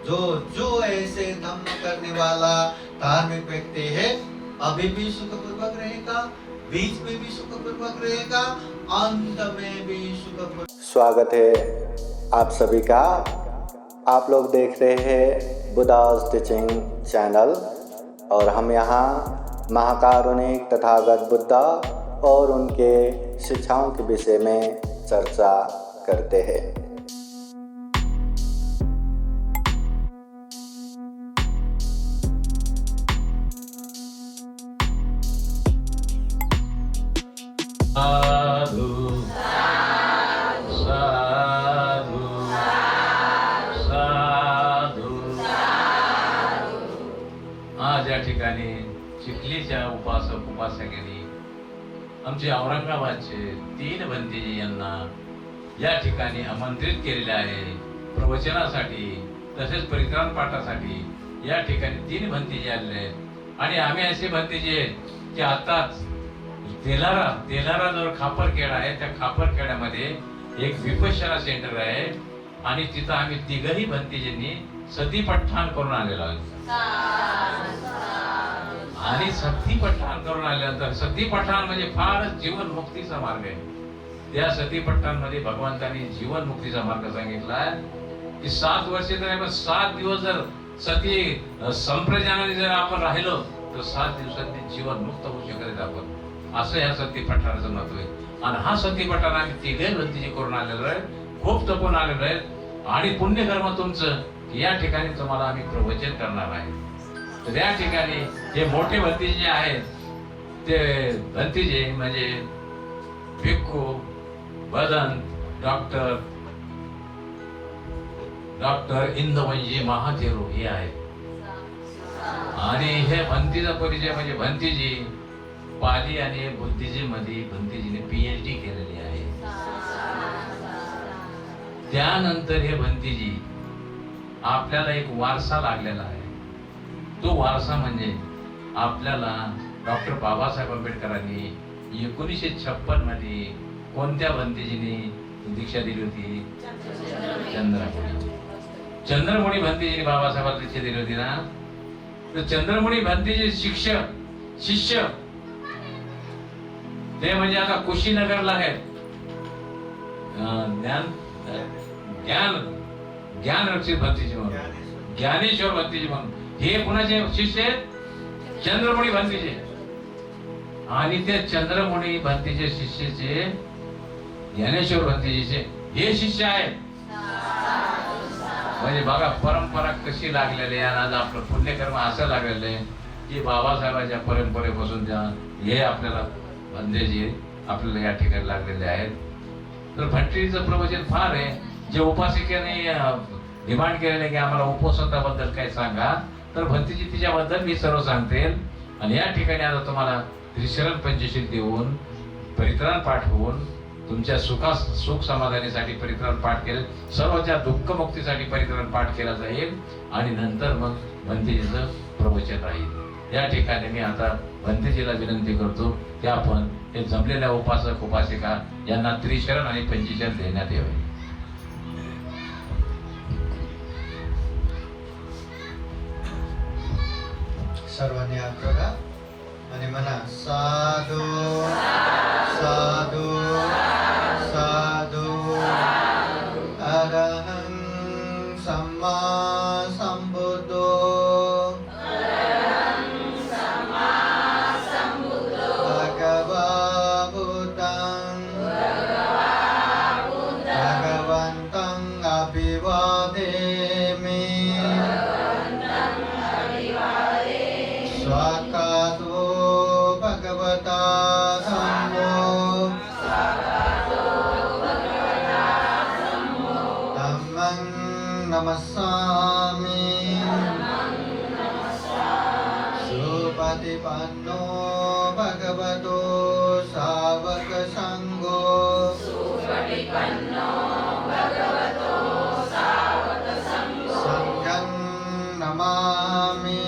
जो ऐसे धम्म करने वाला धार्मिक व्यक्ति है, अभी भी सुखपूर्वक रहेगा, बीच में भी सुखपूर्वक रहेगा, अंत में भी सुखपूर्वक। स्वागत है आप सभी का। आप लोग देख रहे हैं बुद्धास टीचिंग चैनल और हम यहाँ महाकारुणिक तथागत बुद्धा और उनके शिक्षाओं के विषय में चर्चा करते हैं। साधु साधु साधु। आज या ठिकाणी चिखलीच्या उपासक उपासकांनी आमचे औरंगाबादचे 3 भंतेजी यांना या ठिकाणी आमंत्रित केलेले आहे प्रवचनासाठी, तसेच परित्राण पाठासाठी। या ठिकाणी 3 भंतेजी आलेले आहेत आणि आम्ही असे भंतेजी आहेत की आताच तेलारा जो खापरखेडा आहे, त्या खापरखेड्यामध्ये एक विपश्यना सेंटर आहे आणि तिथं आम्ही 3ही भंतेजींनी सती पठण करून आलेलो आहोत। आणि सती पठण करून आल्यानंतर सती पठण म्हणजे फारच जीवन मुक्तीचा मार्ग आहे। त्या सती पठणामध्ये भगवंतांनी जीवन मुक्तीचा मार्ग सांगितला आहे की 7 वर्षे तर 7 दिवस जर सती संप्रजानाने जर आपण राहिलो तर 7 दिवसात जीवन मुक्त होऊ शकत आपण, असं या सती पठणाचं महत्व आहे। आणि हा सती पठण आम्ही 3 भंतेजी करून आलेलो आहे, खूप तपून आलेलो आहे आणि पुण्यकर्म तुमचं या ठिकाणी तुम्हाला आम्ही प्रवचन करणार आहे। तर या ठिकाणी हे मोठे भंतेजी जे आहेत ते भंतेजी म्हणजे भिक्खू, भदंत, डॉक्टर इंदवंजी महाथेरो हे आहेत। आणि हे भंतीचा परिचय म्हणजे भंतेजी पाली आणि बुद्धिझम मध्ये भंतेजीने PhD केलेली आहे। त्यानंतर हे भंतेजी आपल्याला एक वारसा लागलेला आहे। तो वारसा म्हणजे आपल्याला डॉक्टर बाबासाहेब आंबेडकरांनी 1956 मध्ये कोणत्या भंतेजीने दीक्षा दिली होती? चंद्रमौळी भंतेजीने बाबासाहेबांना दीक्षा दिली होती ना। तर चंद्रमौळी भंतेजी शिष्य ते म्हणजे आता कुशीनगरला आहेत। ज्ञान रक्षित भंतेजी म्हणून, ज्ञानेश्वर भंतेजी म्हणून हे कुणाचे शिष्य आहेत? चंद्रमौळी भंतेजी। आणि ते चंद्रमौळी भंतेजी शिष्याचे ज्ञानेश्वर भंतेजीचे हे शिष्य आहेत। म्हणजे बघा परंपरा कशी लागलेली आहे। आज आपलं पुण्यकर्म असं लागलेलं आहे की बाबासाहेबांच्या परंपरेपासून हे आपल्याला भंतेजी आपल्याला या ठिकाणी लागलेले आहेत। तर भंतेजीचं प्रवचन फार आहे। जे उपासिकेने डिमांड केलेले की आम्हाला उपोषणाबद्दल काय सांगा, तर भंतेजी तिच्याबद्दल मी सर्व सांगते। आणि या ठिकाणी आता तुम्हाला त्रिशरण पंचशील देऊन परित्राण पाठ होऊन तुमच्या सुख समाधानासाठी परित्राण पाठ केले, सर्वच्या दुःख मुक्तीसाठी परित्राण पाठ केला जाईल आणि नंतर मग भंतेजीचं प्रवचन राहील। या ठिकाणी मी आता भंतेजीला विनंती करतो की आपण हे जमलेल्या उपासक उपासिका यांना त्रिशरण आणि पंचशरण देण्यात यावे। सर्वांनी हात जोडा आणि म्हणा साधू साधू साधू। अरहं सम्मा संबुद्धो भगवा भूतं भगवन्तं अभिवादेमि। स्वाकातो भगवता धम्मो धम्मं नमस्सामि। सुपतिपन्नो भगवतो सावक संघो संघं नमामि।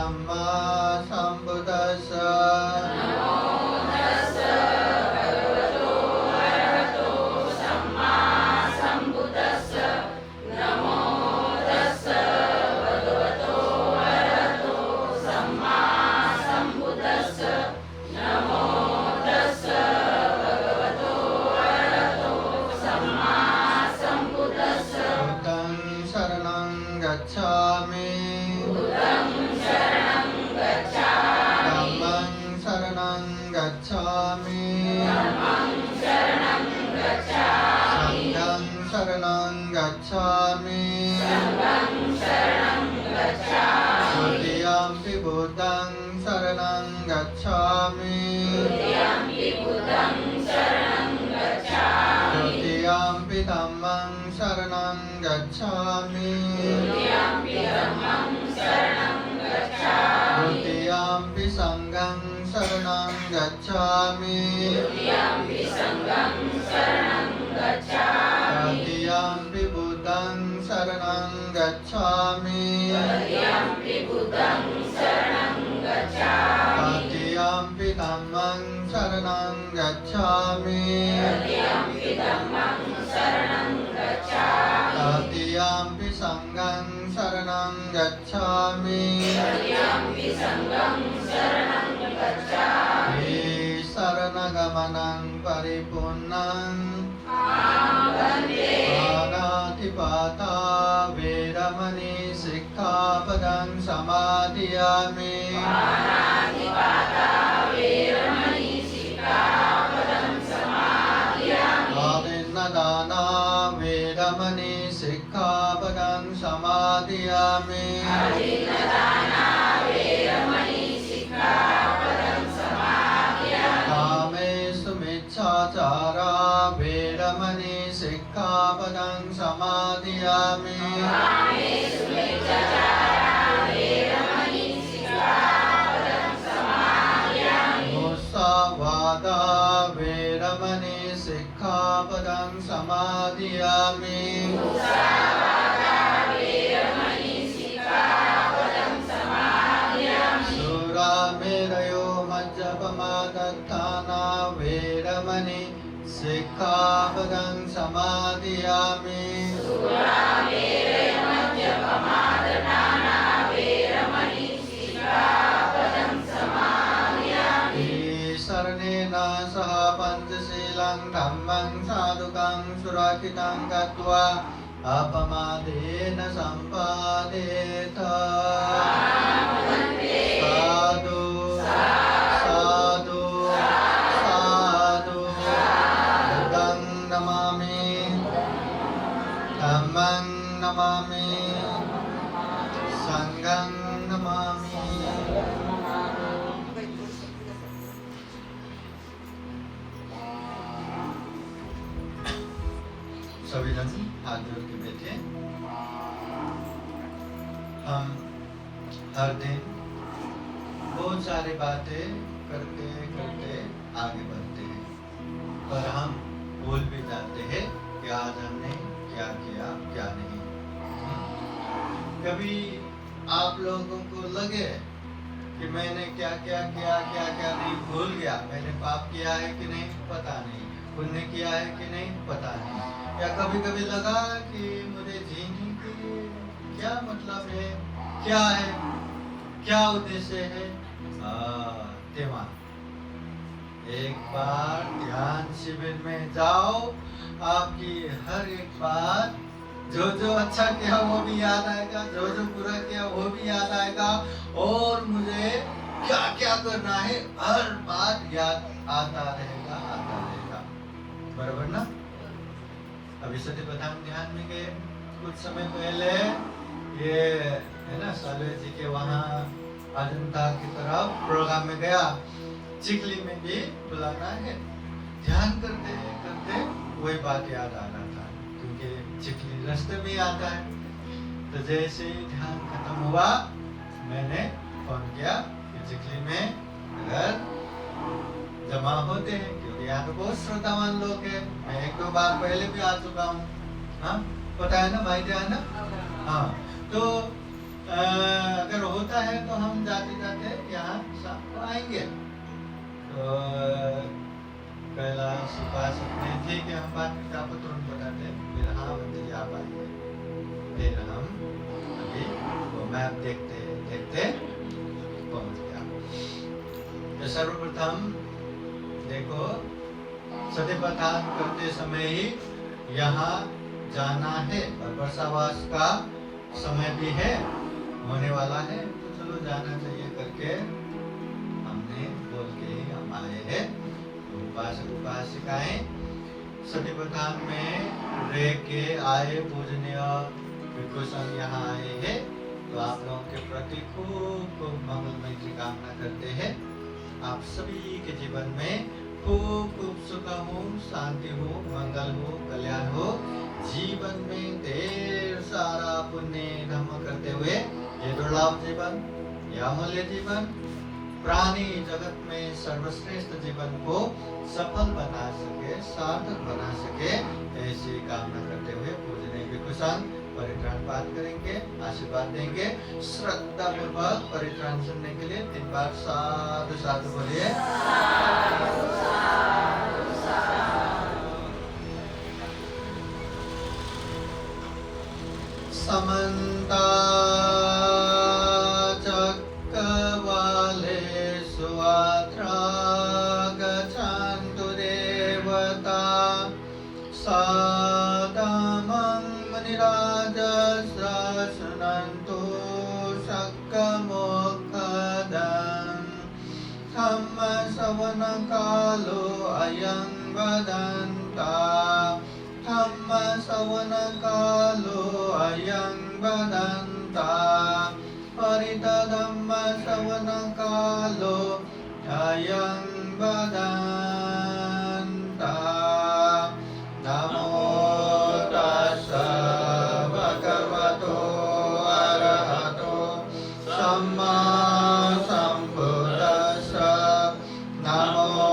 सम्मा सम्बुद्धस्स बुद्धं शरणं गच्छामि धम्मं शरणं गच्छामि संघं शरणं गच्छामि द्वितीयम्पि बुद्धं शरणं गच्छामि तृतीयम्पि धम्मं शरणं गच्छामि द्वितीयम्पि संघं शरणं गच्छामि तृतीयम्पि बुद्धं शरणं गच्छामि तृतीयम्पि धम्मं शरणं गच्छामि तृतीयम्पि संघं शरणं गच्छामि शरणगमनं परिपूर्णं पाणातिपाता वेरमणि सिक्खापदं समादयामि आदिन्नदाना वेरमणि सिक्खापदं समादयामि कामेषु मिच्छाचारा वेरमणि सिक्खापदं समादयामि मुसावादा वेरमणि सिक्खापदं समादयामि सुरामेरयो मज्जपमादत्ताना वेरमणि सिक्खापदं समादयामि शरणेन सह पञ्चशीलं धम्मं साधुकं सुरक्षितं गत्वा अपमादेन सम्पादेत साधु साधु साधु बुद्धं नमामि धम्मं नमामि संघं नमामि। सभी जन हाथ जोड़ के बैठे। हम हर दिन बहुत सारी बातें करते करते आगे बढ़ते हैं, पर हम भूल भी जाते हैं कि आज हमने क्या किया क्या नहीं। कभी आप लोगों को लगे कि मैंने क्या क्या किया क्या क्या नहीं, भूल गया, मैंने पाप किया है कि नहीं पता नहीं, पुण्य किया है कि नहीं पता नहीं, या कभी कभी लगा कि मुझे जीने के क्या मतलब है, क्या है, क्या उद्देश्य है। तेवा एक बार ध्यान शिविर में जाओ, आपकी हर एक बात जो जो अच्छा किया वो भी याद आएगा, जो जो बुरा किया वो भी याद आएगा, और मुझे क्या क्या करना है हर बात याद आता रहेगा बराबर ना। अभी सत्य प्रधान ध्यान में गए कुछ समय पहले, ये है ना सालवे जी के वहाँ अजंता की तरफ प्रोग्राम में गया, चिखली में भी बुलाना है, ध्यान करते करते वही बात याद आ रहा था, क्योंकि चिखली रास्ते में आता है। तो जैसे ही ध्यान खत्म हुआ मैंने फोन किया कि चिखली में अगर जमा होते हैं, क्योंकि यहाँ पे बहुत श्रद्धावान लोग हैं, मैं एक दो बार पहले भी आ चुका हूँ, हाँ पता है ना भाई ध्यान ना। हाँ तो अगर होता है तो हम जाते जाते यहाँ शाम को आएंगे। तो कैलाश पास अपने ठीक है, हम बात करते आपको तुरंत बताते हैं। फिर हाँ बंदे जी आप आइए, फिर हम अभी वो मैप देखते देखते पहुँच गया। तो सर्वप्रथम देखो सतीपथान करते समय ही यहाँ जाना है और वर्षावास का समय भी है, होने वाला है, तो चलो जाना चाहिए करके हमने बोल के ही हम आए हैं। तो उपासक उपासिकाएं सतीपथान में रह के आए पूजनीय भिक्षुसंघ यहाँ आए हैं। तो आप लोगों के प्रति खूब खूब मंगलमय की कामना करते हैं। आप सभी के जीवन में खूब खूब सुख हो, शांति हो, मंगल हो, कल्याण हो, जीवन में ढेर सारा पुण्य धर्म करते हुए ये दुर्लभ जीवन, ये अमूल्य जीवन, प्राणी जगत में सर्वश्रेष्ठ जीवन को सफल बना सके, सार्थक बना सके, ऐसी कामना करते हुए पूजनीय भिक्षुसंघ परित्राण पाठ करेंगे, आशीर्वाद देंगे। श्रद्धा पूर्वक परित्राण सुनने के लिए 3 बार साधु साधु बोलिए। समन्ता चक्रवालेषु अत्र गच्छन्तु देवता सदामं मुनिराजस्य शृण्वन्तु शक्कमोक्खदं धम्मश्रवणकालो अयं वदन्ता धम्मश्रवणकालो अयं वदन्ता हरितधम्मश्रवणकालो अयं वदन्ता। नमो तस्स भगवतो अरहतो सम्मा सम्बुद्दस्स। नमो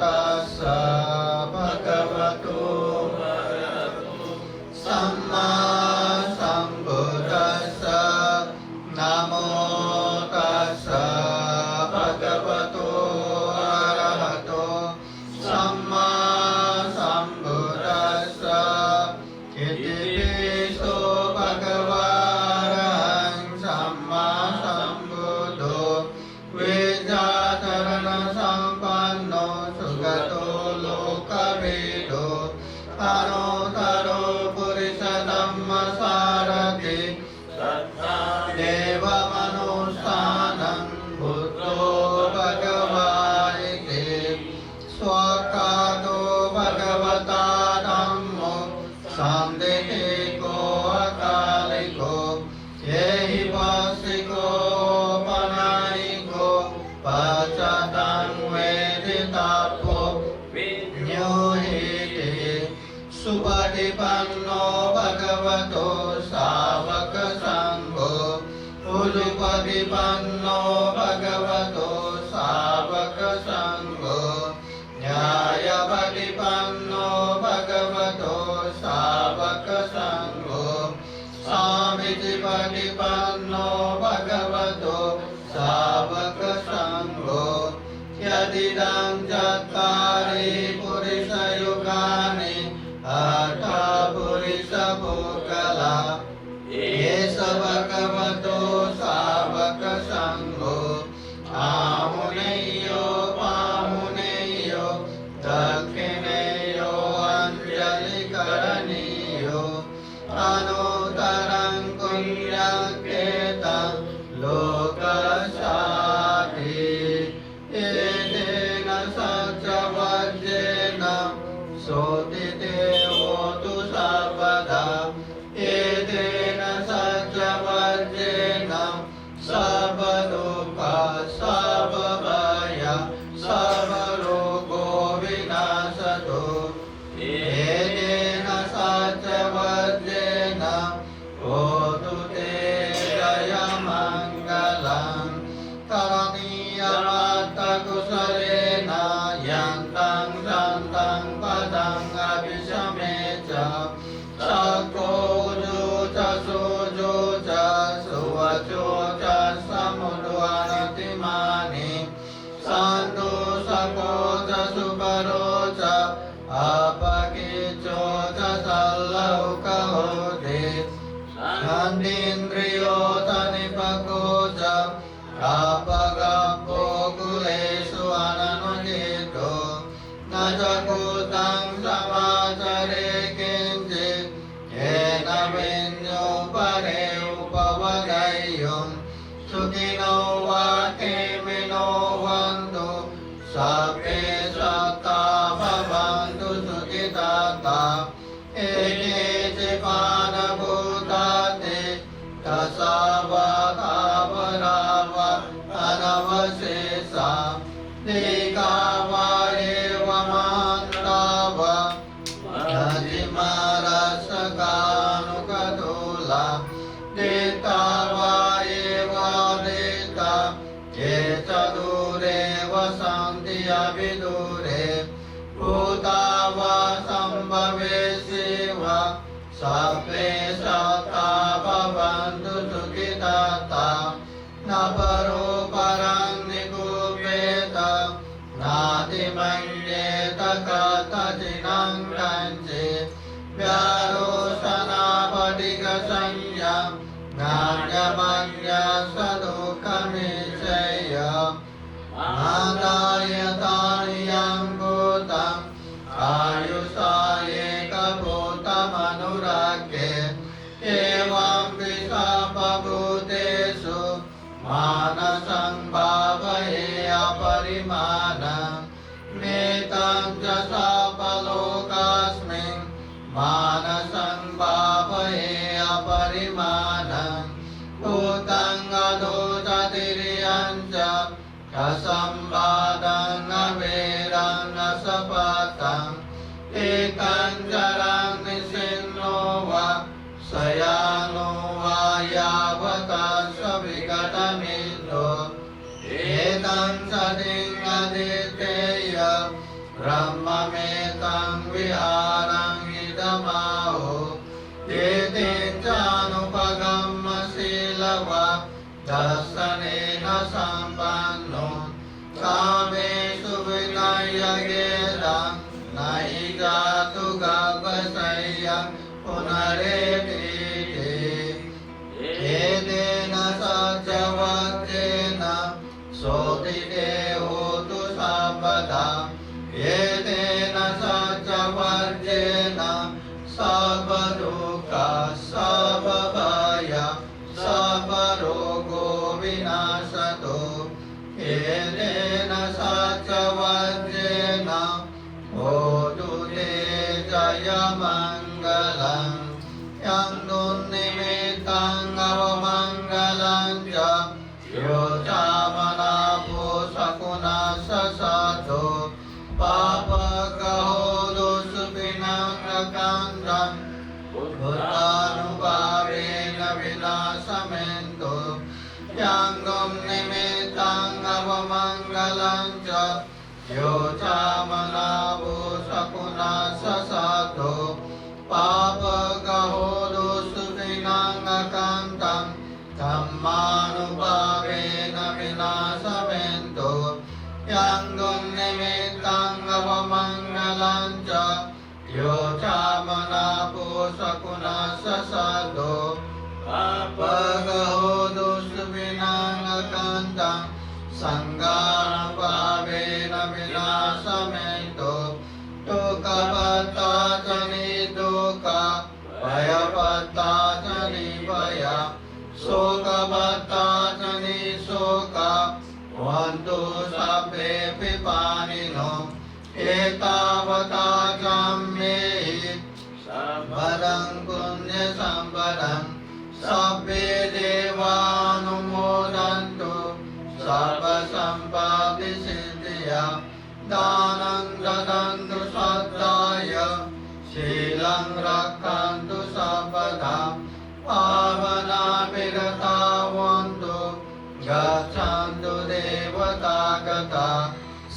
तस्स भगवतो सम्मा सम्बुद्दस्स। नमो तस्स भगवतो अरहतो सम्मा सम्बुद्दस्स। इति विष्णु भगवान् सम्मा सम्बुद्धो विद्याधरण सम्पन्नो सुगतो लोकवेदो अनोतरो पुरुष धम्मसारथि देवमनुष्ठानं बुद्धो भगवानिति स्वकातो भगवता धम्मो सान्दिको अकालिको येहि वासिको पनायिको पचतं वेदितापो विज्ञोहिते सुपटिपन्नो भगवतो सावक संघो उलुपटिपन्नो भगवतो सावक संघो न्यायपटिपन्नो भगवतो सावक संघो सामितिपटिपन्नो भगवतो सावक संघो। यदिदं चत्वारि पुरुषयुगानि अथा पुरुषभूकला एष भगवतो सावक संघो। आमुनेयो पामुनेयो दक्षिणेयो अंजलिकरणीयो अनुत्तरं पुण्यकेतं लोकशान्ति। एतेन सत्यवज्रेण सोतिते होतु सर्वदा। एतेन सत्यवज्रेण सर्वदुःख सर्वभय सर्वरोगो विनाशतो। एतेन सत्यवज्रेण होतु ते जयमङ्गलम्। करणीयमर्थकुशलेन यन्तं सन्तं पदं अभिशमे च सको जो च सुवच यतीन्द्रियोऽथ निपकोच कापगप्पो कुलेषु अननुचितो न च कूतं समाचरे किञ्चित् येन विඤ्जुपरे उपवदय्युं सुखिनो वा केमिनो भवन्तु सर्वे सत्ता भवन्तु सुखिताः एके चिपानभूताते तसावतावराव अनवशेषा देकावा एव मान्ताव नजिमारसकानुकतुला देतावा एव देता ये च दूरे वसन्ति अविदूरे भूतावा सम्भवेशिव सर्वे सत्ता भवन्तु सुखिताः न परो परं निगूह्येत नातिमन्येत कथचिनं कञ्चित् व्यारोसनापदिकसंज्ञा ज्ञानमन्यसदुःखनिश्चय आदायतानियं भूतम् आयुषा एकभूतमनुरागे एवं विषापभूतेषु मानसं भावये अपरिमाणम् नेतं च सापलोकस्मिन् मानसं भावये अपरिमाणम् भूतं अधो च तिर्यं च असंवादं अवेरं असपथम् एकं चरं निशिन्नो वा शयानो वा यावता सविकटमितो एतं सदिं अदितेय ब्रह्ममेतं विहारं इदमाहो एतेन चानुपगम्यशीलवा दर्शनेन सम्पन्नो कामेषु विनयगेदं नहि जातु गव्यशय्यं पुनरेति एतेन सत्यवचेन सोतिते होतु सर्वदा एतेन सत्यवर्जेन सर्वदुःख सर्वभय सर्वरोगो विनाशतो एतेन सत्यवर्जेन होतु ते जयमङ्गलम् यं दुर्निमित्तं अवमङ्गलं च यो चामनापो शकुनः ससाधो पापगहो दोषविनङ्गकन्दं भूतानुभावेन विनाशमेन्दो यं दुर्निमित्तं अवमङ्गलं च यो चामनापो शकुनः ससाधो पापगहो दोषविनङ्गकन्दं धम्मानुभावेन विनाशमेन्दो यं दुर्निमित्तं अवमङ्गलं च यो चामनापो शकुनः ससाधो पापगहो दोषविनङ्गकन्दं संगानुभावेन विनाशमेन्दो दुःखपत्ता च निदुःख भयपत्ता च निभय शोकपत्ता च निशोक भवन्तु सर्वे पिपानिनो एतावता गम्येहि सम्पदं पुण्यसम्पदं सर्वे देवानुमोदन्तु सर्वसम्पत्तिसिद्धिया दानं ददन्तु श्रद्धाय शीलं रक्षन्तु सर्वदा पावनाभिरतावन्तु गच्छन्तु देवतागता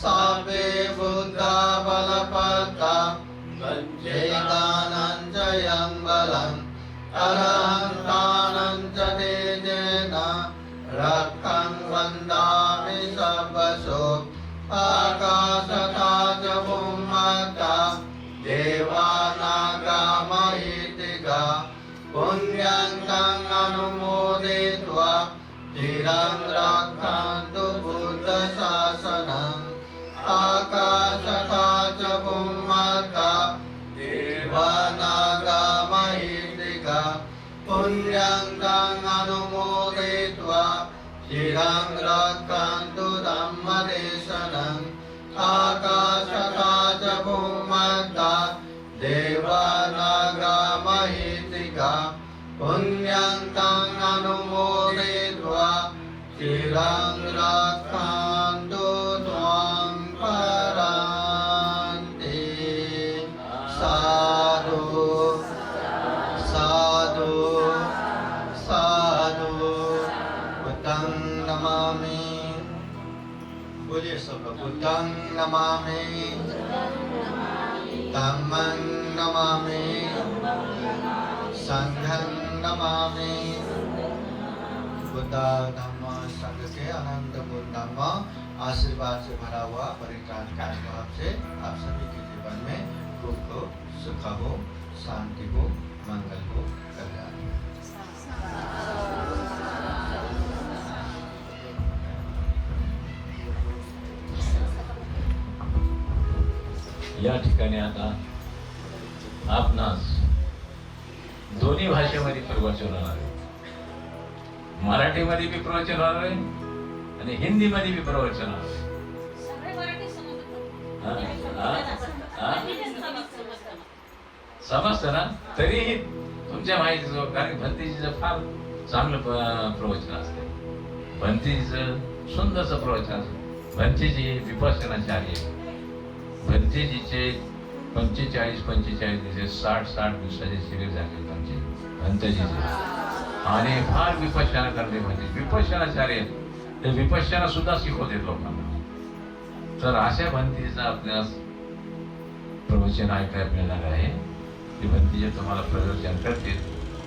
सर्वे बुद्धा बलपत्ता वेदानं च यं बलम् अरहन्तानं च तेजेन रक्षं वन्दामि सर्वशो आकाशथा च अनुमोदयित्वा चिरं रक्षन्तु बुद्धशासनम् आकाशकाच भूमका देवानागमहित्रिका पुण्यं तं अनुमोदयित्वा चिरं रक्षन्तु धम्मदेशनम् आकाशकाच भूमका देवानागमहित्रिका पुण्यं तं अनुमोदयित्वा चिरं रक्षन्तु त्वां परान्ते। साधु साधु साधु बुद्धं नमामि। बोलिए सब लोग, बुद्धं नमामि, धम्मं नमामि, संघं नमामि। बुद्ध धम्म संघ के अनंत धम्म आशीर्वाद से भरा हुआ परित्राण का भाव से आप सभी के जीवन में सुख हो, सुख हो, शांति हो, मंगल हो, कल्याण हो। या ठिकाणी आता आपणास दोन्ही भाषेमध्ये प्रवचन होणार आहे. मराठीमध्ये बी प्रवचन होणार आहे आणि हिंदीमध्ये बी प्रवचन होणार आहे. समजतं ना? तरीही तुमच्या माहितीचं, कारण भंतेजीचं फार चांगलं प्रवचन असते. भंतेजीचं सुंदरचं प्रवचन असतं. भंतेजी विपश्यनाचार्य. भंतेजीचे 45 दिवस 60 दिवसाचे शिबिर झाले भंतेजीचे. आणि फार विपश्यना करणे म्हणजे विपश्यनाचार्य ते विपश्यना सुद्धा शिकवते लोकांना. तर अशा भंतीचं आपल्यास प्रवचन ऐकायला मिळणार आहे. ती भंतीचे तुम्हाला प्रवचन करतील.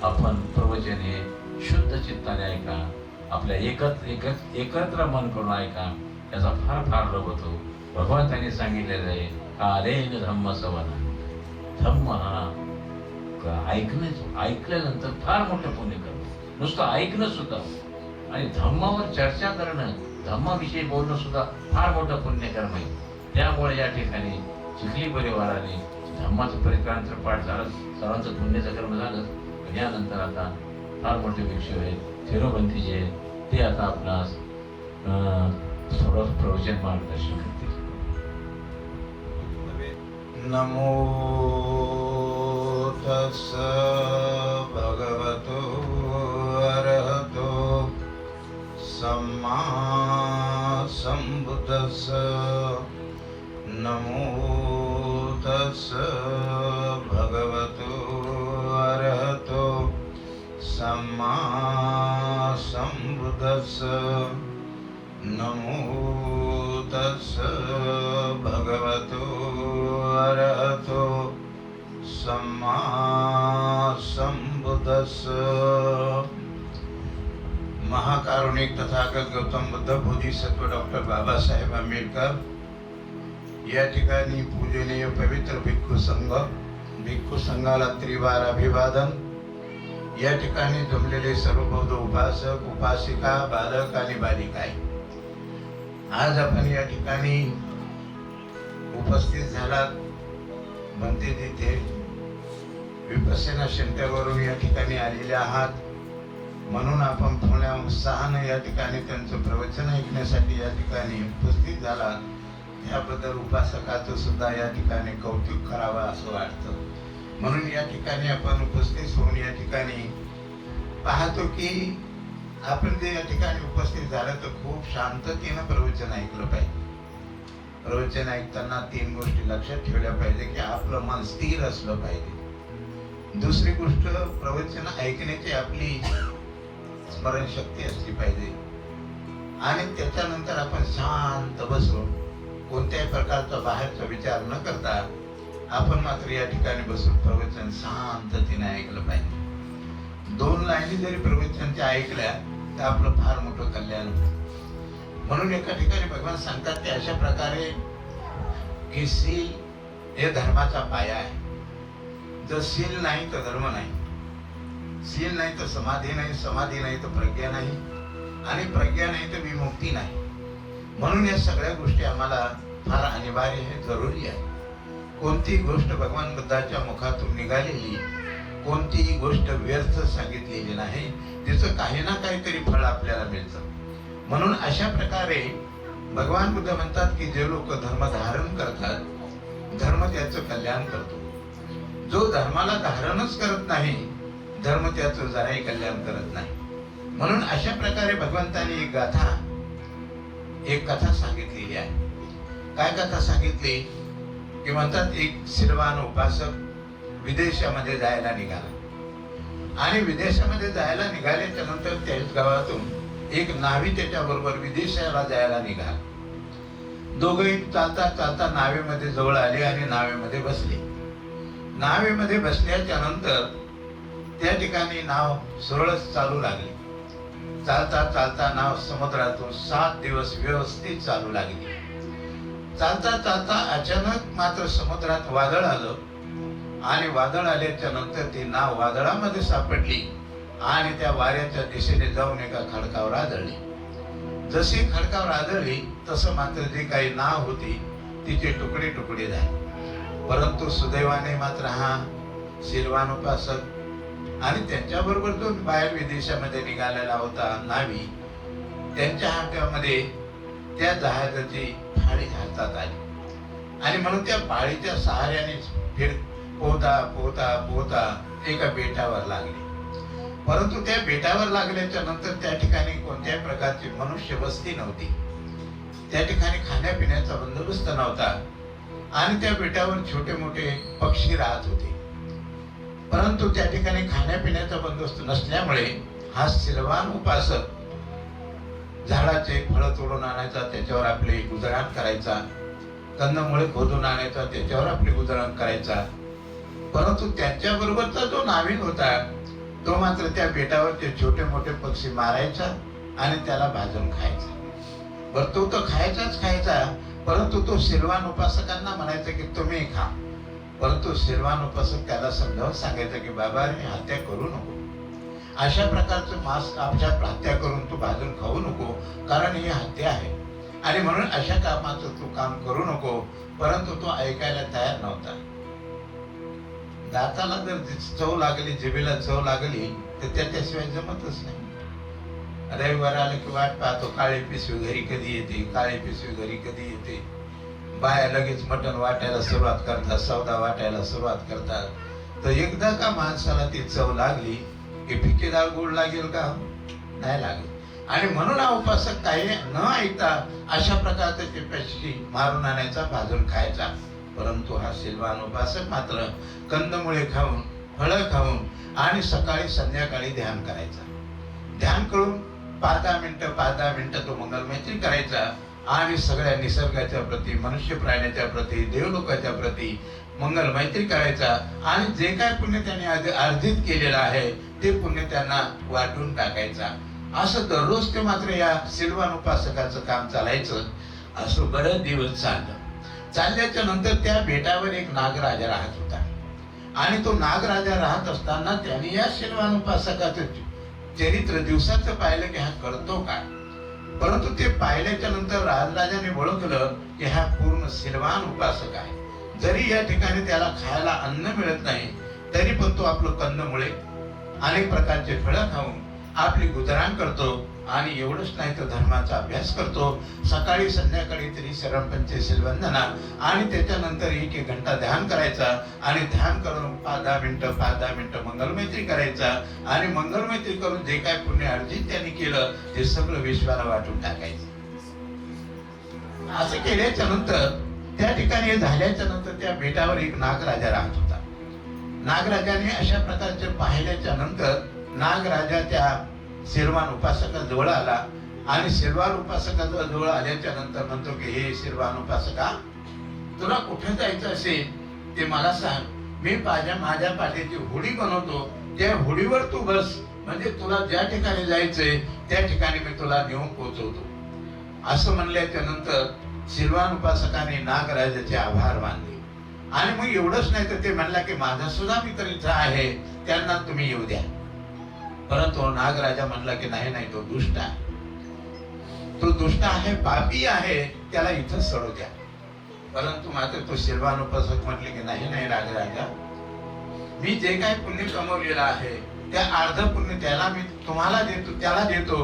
आपण प्रवचन हे शुद्ध चित्ताने ऐका, आपल्या एकत्र मन करून ऐका, याचा फार फार लाभ होतो. भगवंतांनी सांगितलेलं आहे कालेन धम्म सवना. धम्म हा ऐकल्यानंतर फार मोठं पुण्य करतो. नुसतं ऐकणं सुद्धा आणि धम्मावर चर्चा करणं, धम्माविषयी बोलणं सुद्धा फार मोठं पुण्यकर्म आहे. त्यामुळे या ठिकाणी चिखली परिवाराने धम्माचं परित्राणाचं पाठ झालं, सर्वांचं पुण्याचं कर्म झालं. पण यानंतर आता फार मोठे भिक्षू आहेत, थिरोबंतीचे आहेत, ते आता आपणास थोडं प्रवचन मार्गदर्शन करतील. नमो तस्स भगवतो अरहतो सम्मा संबुद्धस्स। नमो तस्स भगवतो अरहतो सम्मा संबुद्धस्स। नमो तस्स भगवतो अरहतो सम्मा संबुद्धस्स। महाकारुणिक तथागत गौतम बुद्ध बोधिसत्व डॉक्टर बाबासाहेब आंबेडकर या ठिकाणी पूजनीय पवित्र भिक्खू संघाला त्रिवार अभिवादन। या ठिकाणी जमलेले सर्व बौद्ध उपासक उपासिका बालक आणि बालिका आहे। आज आपण या ठिकाणी उपस्थित झालात म्हणते तिथे विपश्यना सेंटरवरून या ठिकाणी आलेले आहात, म्हणून आपण थोड्या उत्साहाने या ठिकाणी त्यांचं प्रवचन ऐकण्यासाठी या ठिकाणी उपस्थित झालात. त्याबद्दल उपासकाचं सुद्धा या ठिकाणी कौतुक करावं असं वाटतं. म्हणून या ठिकाणी आपण उपस्थित होऊन या ठिकाणी पाहतो की आपण जे या ठिकाणी उपस्थित झालं तर खूप शांततेनं प्रवचन ऐकलं पाहिजे. प्रवचन ऐकताना 3 गोष्टी लक्षात ठेवल्या पाहिजे की आपलं मन स्थिर असलं पाहिजे. दुसरी गोष्ट, प्रवचन ऐकण्याची आपली स्मरणशक्ती असली पाहिजे. आणि त्याच्यानंतर आपण शांत बसून कोणत्याही प्रकारचा बाहेरचा विचार न करता आपण मात्र या ठिकाणी बसून प्रवचन शांततेने ऐकलं पाहिजे. 2 लाईनी जरी प्रवचनच्या ऐकल्या तर आपलं फार मोठं कल्याण होतं. म्हणून एका ठिकाणी भगवान सांगतात की अशा प्रकारे की शील हे धर्माचा पाया आहे. जर शील नाही तर धर्म नाही. शील नाही तर समाधी नाही, समाधी नाही तर प्रज्ञा नाही, आणि प्रज्ञा नाही तर विमुक्ती नाही. म्हणून या सगळ्या गोष्टी आम्हाला फार अनिवार्य आहे, जरुरी आहे. कोणतीही गोष्ट भगवान बुद्धाच्या मुखातून निघालेली, कोणतीही गोष्ट व्यर्थ सांगितलेली नाही, तिचं काही ना काहीतरी फळ आपल्याला मिळतं. म्हणून अशा प्रकारे भगवान बुद्ध म्हणतात की जे लोक धर्म धारण करतात, धर्म त्याचं कल्याण करतो. जो धर्माला धारणच करत नाही, धर्म त्याचं जराही कल्याण करत नाही. म्हणून अशा प्रकारे भगवंताने एक कथा सांगितलेली आहे. काय कथा सांगितली की म्हणतात एक सिलवान उपासक विदेशामध्ये जायला निघाला, आणि विदेशामध्ये जायला निघाल्याच्या नंतर त्याच गावातून एक नावी त्याच्याबरोबर विदेशाला जायला निघाला. दोघेही चालता चालता नावेमध्ये जवळ आले आणि नावेमध्ये बसले. नावेमध्ये बसल्याच्या नंतर त्या ठिकाणी नाव सरळच चालू लागली. चालता चालता नाव समुद्रातून 7 दिवस व्यवस्थित चालू लागली. चालता चालता अचानक मात्र समुद्रात वादळ आलं, आणि वादळ आल्याच्या नंतर ती नाव वादळामध्ये सापडली आणि त्या वाऱ्याच्या दिशेने जाऊन एका खडकावर आदळली. जशी खडकावर आदळली तसं मात्र जी काही नाव होती तिचे तुकडे तुकडे झाले. परंतु सुदैवाने मात्र हा सिलवान उपासक आणि त्यांच्याबरोबर जो बाहेर विदेशामध्ये निघालेला होता नावी, त्यांच्या हातामध्ये त्या जहाजाची फाळी हातात आली, आणि म्हणून त्या फाळीच्या सहाऱ्याने पोहता पोहता पोहता एका बेटावर लागले. परंतु त्या बेटावर लागल्याच्या नंतर त्या ठिकाणी कोणत्याही प्रकारची मनुष्य वस्ती नव्हती. त्या ठिकाणी खाण्यापिण्याचा बंदोबस्त नव्हता, आणि त्या बेटावर छोटे मोठे पक्षी राहत होते. परंतु त्या ठिकाणी खाण्यापिण्याचा बंदोबस्त नसल्यामुळे हा सिलवान उपासक झाडाचे फळ तोडून आणायचा, त्याच्यावर आपले गुजराण करायचा, कंदमुळे खोदून आणायचा, त्याच्यावर आपले गुजराण करायचा. परंतु त्यांच्याबरोबरचा जो नाविक होता तो मात्र त्या बेटावरचे छोटे मोठे पक्षी मारायचा आणि त्याला भाजून खायचा. बरं, तो तर खायचा, परंतु तो सिलवान उपासकांना म्हणायचा की तुम्ही खा. परंतु सिलवान उपासक त्याला समजावून सांगायचं की बाबा रे, हत्या करू नको, अशा प्रकारचं मांस आपल्या हत्या करून तू भाजून खाऊ नको, कारण ही हत्या आहे, आणि म्हणून अशा कामाचं तू काम करू नको. परंतु तो ऐकायला तयार नव्हता. दाताला जर चव लागली, जिभेला चव लागली तर त्याच्याशिवाय जमतच नाही. रविवार आले की वाट पाहतो, काळी पिशवी घरी कधी येते, काळी पिशवी घरी कधी येते. बाया लगेच मटण वाटायला सुरुवात करतात, सौदा वाटायला सुरुवात करतात. तर एकदा का माणसाला ती चव लागली की फिकेदार गोड लागेल का? नाही लागेल. आणि म्हणून हा उपासक काही न ऐकता अशा प्रकारचे ते पेशी मारून आणायचा, भाजून खायचा. परंतु हा सिलवान उपासक मात्र कंदमुळे खाऊन, फळं खाऊन आणि सकाळी संध्याकाळी ध्यान करायचा. ध्यान करून 5-10 मिनिटं तो मंगलमैत्री करायचा, आणि सगळ्या निसर्गाच्या प्रती, मनुष्य प्राण्याच्या प्रती, देवलोकाच्या प्रती मंगलमैत्री करायचा. आणि जे काय पुण्य त्याने अर्जित केलेलं आहे ते पुण्य त्यांना वाटून टाकायचा. असं दररोज ते मात्र या सिलवान उपासकाचं काम चालायचं. असं बरेच दिवस चालल्याच्या नंतर त्या बेटावर एक नागराजा राहत होता, आणि तो नागराजा राहत असताना त्यांनी या सिलवान उपासकाचं चरित्र दिवसाचं पाहिलं की हा करतो काय. परंतु ते पाहिल्याच्या नंतर राजराजाने ओळखलं की हा पूर्ण सिलवान उपासक आहे. जरी या ठिकाणी त्याला खायला अन्न मिळत नाही, तरी पण तो आपलं कंदमुळे अनेक प्रकारचे फळं खाऊन आपली गुजराण करतो. आणि एवढंच नाही तर धर्माचा अभ्यास करतो. सकाळी संध्याकाळी तरी शरणपंचशील वंदना, आणि त्याच्यानंतर 1-1 घंटा ध्यान करायचा, आणि ध्यान करून 5-10 मिनिटं मंगलमैत्री करायचा, आणि मंगलमैत्री करून जे काय पुण्य अर्जित त्यांनी केलं ते सगळं विश्वाला वाटून टाकायचं. असं केल्याच्या नंतर त्या ठिकाणी झाल्याच्या नंतर त्या बेटावर एक नागराजा राहत होता. नागराजाने अशा प्रकारचे पाहिल्याच्या नंतर नागराजा त्या सिलवान उपासकाजवळ आला, आणि सिलवान उपासकाजवळ आल्याच्या नंतर म्हणतो की हे सिलवान उपासका, तुला कुठे जायचं असेल ते मला सांग. मी माझ्या पाठीची होडी बनवतो, त्या होडीवर तू बस, म्हणजे तुला ज्या ठिकाणी जायचंय त्या ठिकाणी मी तुला नेऊन पोहोचवतो. असं म्हणल्याच्या नंतर सिलवान उपासकाने नागराजाचे आभार मानले. आणि मग एवढंच नाही तर ते म्हणला की माझा सुद्धा मित्र इथं आहे, त्यांना तुम्ही येऊ द्या. परंतु नागराजा म्हणला की नाही नाही, तो दुष्ट आहे, तो दुष्ट आहे, पापी आहे, त्याला इथं सोडू द्या. परंतु मात्र तो शिल्वान उपासक म्हटले की नाही नाही नागराजा, मी जे काही पुण्य कमवलेलं आहे त्या अर्ध पुण्य त्याला मी तुम्हाला देतो, त्याला देतो,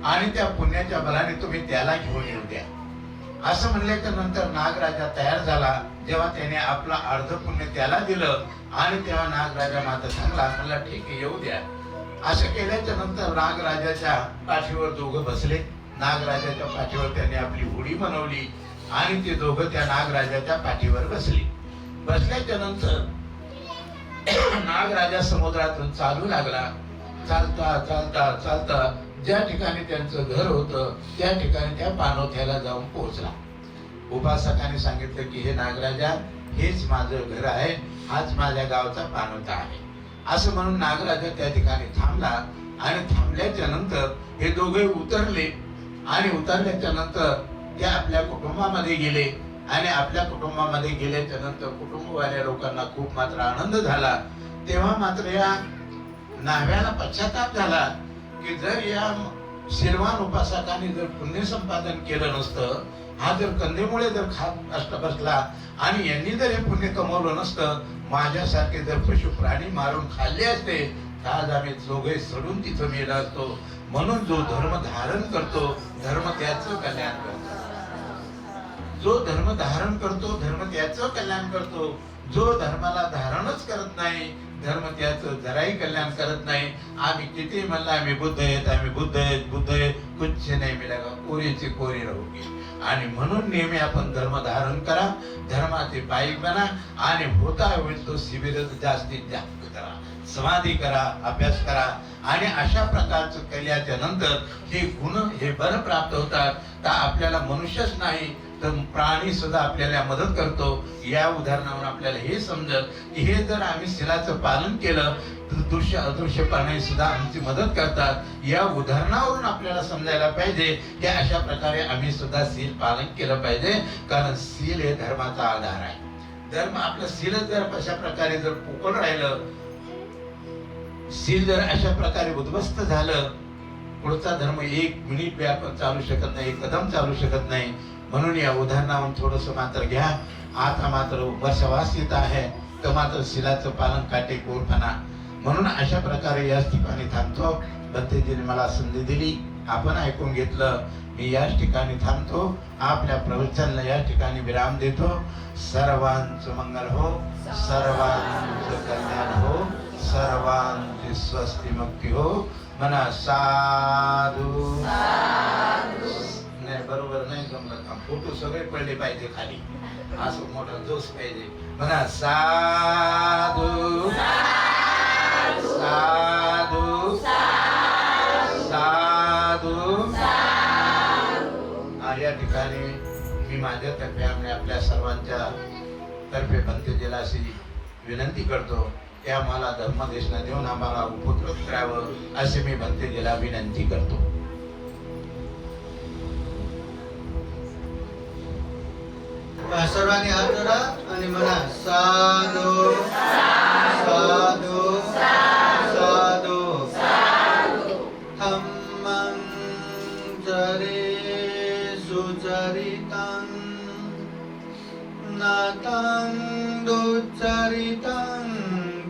आणि त्या पुण्याच्या बलाने तुम्ही त्याला घेऊन येऊ द्या. असं म्हणल्याच्या नंतर नागराजा तयार झाला. जेव्हा त्याने आपला अर्ध पुण्य त्याला दिलं आणि तेव्हा नागराजा मात्र सांगला, म्हणला ठीक आहे, येऊ द्या. असं केल्याच्या नंतर नागराजाच्या पाठीवर दोघं बसले. नागराजाच्या पाठीवर त्यांनी आपली होडी बनवली आणि ते दोघं त्या नागराजाच्या पाठीवर बसले. बसल्याच्या नंतर नागराजा समुद्रातून चालू लागला. चालता चालता चालता ज्या ठिकाणी त्यांचं घर होतं त्या ठिकाणी त्या पाणवठ्याला जाऊन पोहोचला. उपासकाने सांगितलं की हे नागराजा, हेच माझं घर आहे, हाच माझ्या गावचा पाणवठा आहे. असं म्हणून नागराजा त्या ठिकाणी थांबला आणि थांबल्याच्या नंतर हे दोघे उतरले आणि उतरल्याच्या नंतर ते आपल्या कुटुंबामध्ये गेले आणि आपल्या कुटुंबामध्ये गेल्याच्या नंतर कुटुंबवाल्या लोकांना खूप मात्र आनंद झाला. तेव्हा मात्र या न्हाव्याला पश्चाताप झाला की जर या शिरवान उपासकाने जर पुण्य संपादन केलं नसतं, हा जर कंदीमुळे जर खात असता बसला आणि यांनी जर हे पुण्य कमवलं नसतं, माझ्यासारखे जर पशु प्राणी मारून खाल्ले असते, तर आज आम्ही दोघे सोडून तिथं मेला असतो. म्हणून जो धर्म धारण करतो धर्म त्याचं कल्याण करतो. जो धर्म धारण करतो धर्म त्याचं कल्याण करतो. जो धर्माला धारणच करत नाही धर्म त्याचं जराही कल्याण करत नाही. आम्ही किती म्हणला आम्ही बुद्ध आहेत, आम्ही बुद्ध आहेत, बुद्ध आहेत, कुछ नाही मिळाला, कोरीची कोरी राहूगी. आणि म्हणून नेहमी आपण धर्म धारण करा, धर्माचे पायी बना आणि होता होईल तो शिबिर जास्तीत जास्त करा, समाधी करा, अभ्यास करा. आणि अशा प्रकारचं केल्याच्या नंतर हे गुण हे बरं प्राप्त होतात. तर आपल्याला मनुष्यच नाही तर प्राणी सुद्धा आपल्याला मदत करतो. या उदाहरणावरून आपल्याला हे समजत की हे जर आम्ही शिलाचं पालन केलं तर दृश्य अदृश्य प्राणी सुद्धा आमची मदत करतात. या उदाहरणावरून आपल्याला समजायला पाहिजे की अशा प्रकारे आम्ही सुद्धा शील पालन केलं पाहिजे, कारण शील हे धर्माचा आधार आहे. धर्म आपलं शील जर अशा प्रकारे जर पोकळ राहिलं, शील जर अशा प्रकारे उद्ध्वस्त झालं, पुढचा धर्म एक मिनिट बी आपण चालू शकत नाही, एक कदम चालू शकत नाही. म्हणून या उदाहरणावरून थोडस मात्र घ्या. आता मात्र वर्षवास येत आहे तर मात्र शिलाचं पालन काटेकोरपणा. म्हणून अशा प्रकारे याच ठिकाणी थांबतो. बंतेजीने मला संधी दिली, आपण ऐकून घेतलं. मी याच ठिकाणी थांबतो. आपल्या प्रवचनाला या ठिकाणी विराम देतो. सर्वांचं मंगल हो, सर्वांचं कल्याण हो, सर्वांची स्वस्ती मुक्ती हो. म्हणा साधू. नाही बरोबर नाही जमलं का, फोटो सगळे पडले पाहिजे खाली, असं मोठा जोश पाहिजे. म्हणा साधू साधू साधू. या ठिकाणी मी माझ्यातर्फे आपल्या सर्वांच्या तर्फे बंतेजीला अशी विनंती करतो की आम्हाला धर्मदेशना देऊन आम्हाला उपकृत करावं असे मी बंतेजीला विनंती करतो. सर्वांनी हात जोडा आणि म्हणा साधू साधू साधू. धम्मं चरे सुचरितं नातं दुच्चरितं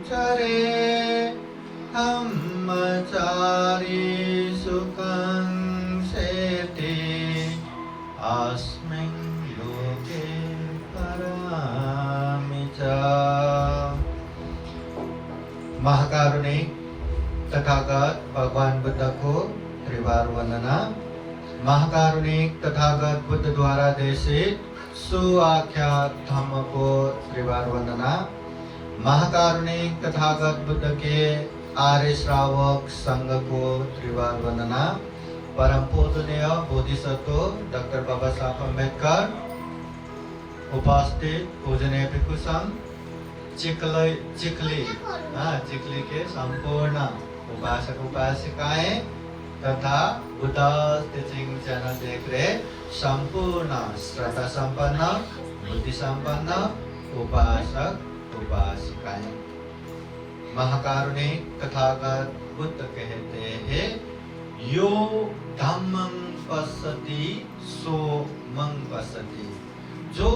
चरे. धम्मचारी सुखं सेति अस्मिन् लोके परामि च. महाकारुणिक तथागत भगवान बुद्ध को त्रिवार वंदना. महाकारुणिक तथागत बुद्ध द्वारा देशित सुआख्यात धम्म को त्रिवार वंदना. महाकारुणिक तथागत बुद्ध के आर्य श्रावक संघ को त्रिवार वंदना. परम पूजनीय बोधिसत्व डॉक्टर बाबा साहब अम्बेडकर, उपस्थित पूजनीय भिक्षु संघ चिखली के संपूर्ण उपासक उपासिकाएं तथा बुद्धास टीचिंग चैनल देख रहे संपूर्ण श्रद्धा संपन्न बुद्धि संपन्न उपासक उपासिकाएं. महाकारुणिक तथागत बुद्ध कहते हैं यो धम्मं पश्यति सो मं पश्यति। जो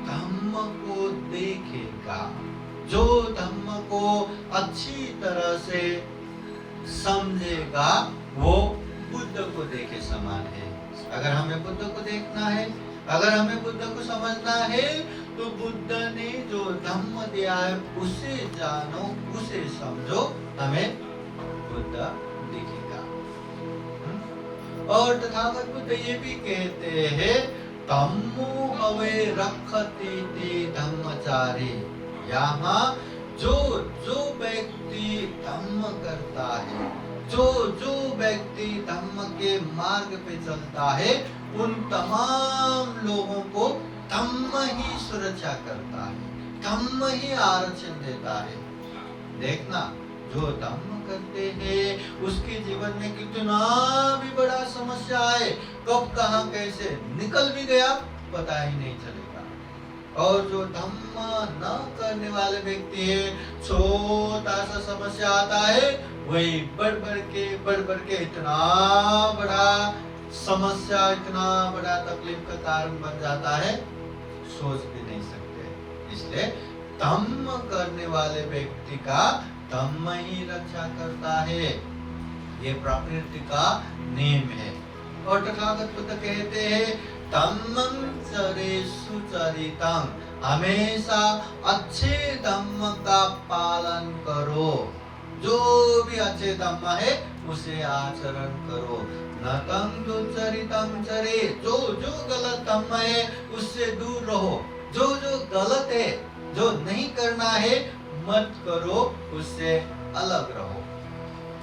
धम्म को देखेगा, जो धम्म को अच्छी तरह से समझेगा, वो बुद्ध को देखे समान है। अगर हमें बुद्ध को देखना है, अगर हमें बुद्ध को समझना है, तो बुद्ध ने जो धम्म दिया है उसे जानो, उसे समझो, हमें बुद्ध दिखेगा। और तथागत बुद्ध ये भी कहते हैं धम्मो हवे रखति ते धम्मचारी। यहाँ जो जो व्यक्ति धम्म करता है, जो जो व्यक्ति धम्म के मार्ग पे चलता है, उन तमाम लोगों को धम्म ही सुरक्षा करता है, धम्म ही आरक्षण देता है। देखना, जो धम्म करते हैं उसके जीवन में कितना भी बड़ा समस्या है, कब कहाँ कैसे निकल भी गया पता ही नहीं चलेगा। और जो धम्म न करने वाले व्यक्ति है, छोटा सा समस्या आता है, वही बढ़ बढ़ के इतना बड़ा समस्या, इतना बड़ा तकलीफ का कारण बन जाता है, सोच भी नहीं सकते। इसलिए धम्म करने वाले व्यक्ति का धम्म ही रक्षा करता है, ये प्रकृति का नियम है। और तथागत बुद्ध कहते हैं धम्मं चरे सुचरितं, हमेशा अच्छे धम्म का पालन करो। जो भी अच्छे धम्म है उसे आचरण करो। न तं दुचरितं चरे, जो जो गलत धम्म है उससे दूर रहो। जो जो गलत है, जो नहीं करना है, मत करो, उससे अलग रहो।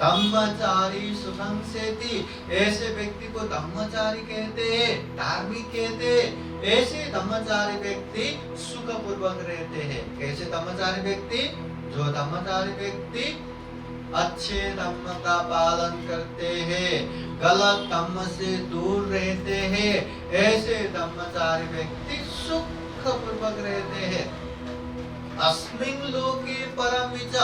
धम्मचारी सुखं सेति, ऐसे व्यक्ति को धम्मचारी कहते हैं, धार्मिक कहते हैं। ऐसे धम्मचारी व्यक्ति सुख पूर्वक रहते हैं। कैसे धम्मचारी व्यक्ति? जो धम्मचारी व्यक्ति अच्छे धम्म का पालन करते हैं, गलत धम्म से दूर रहते हैं, ऐसे धम्मचारी व्यक्ति सुख पूर्वक रहते हैं। अस्मिन् लोके परम विच,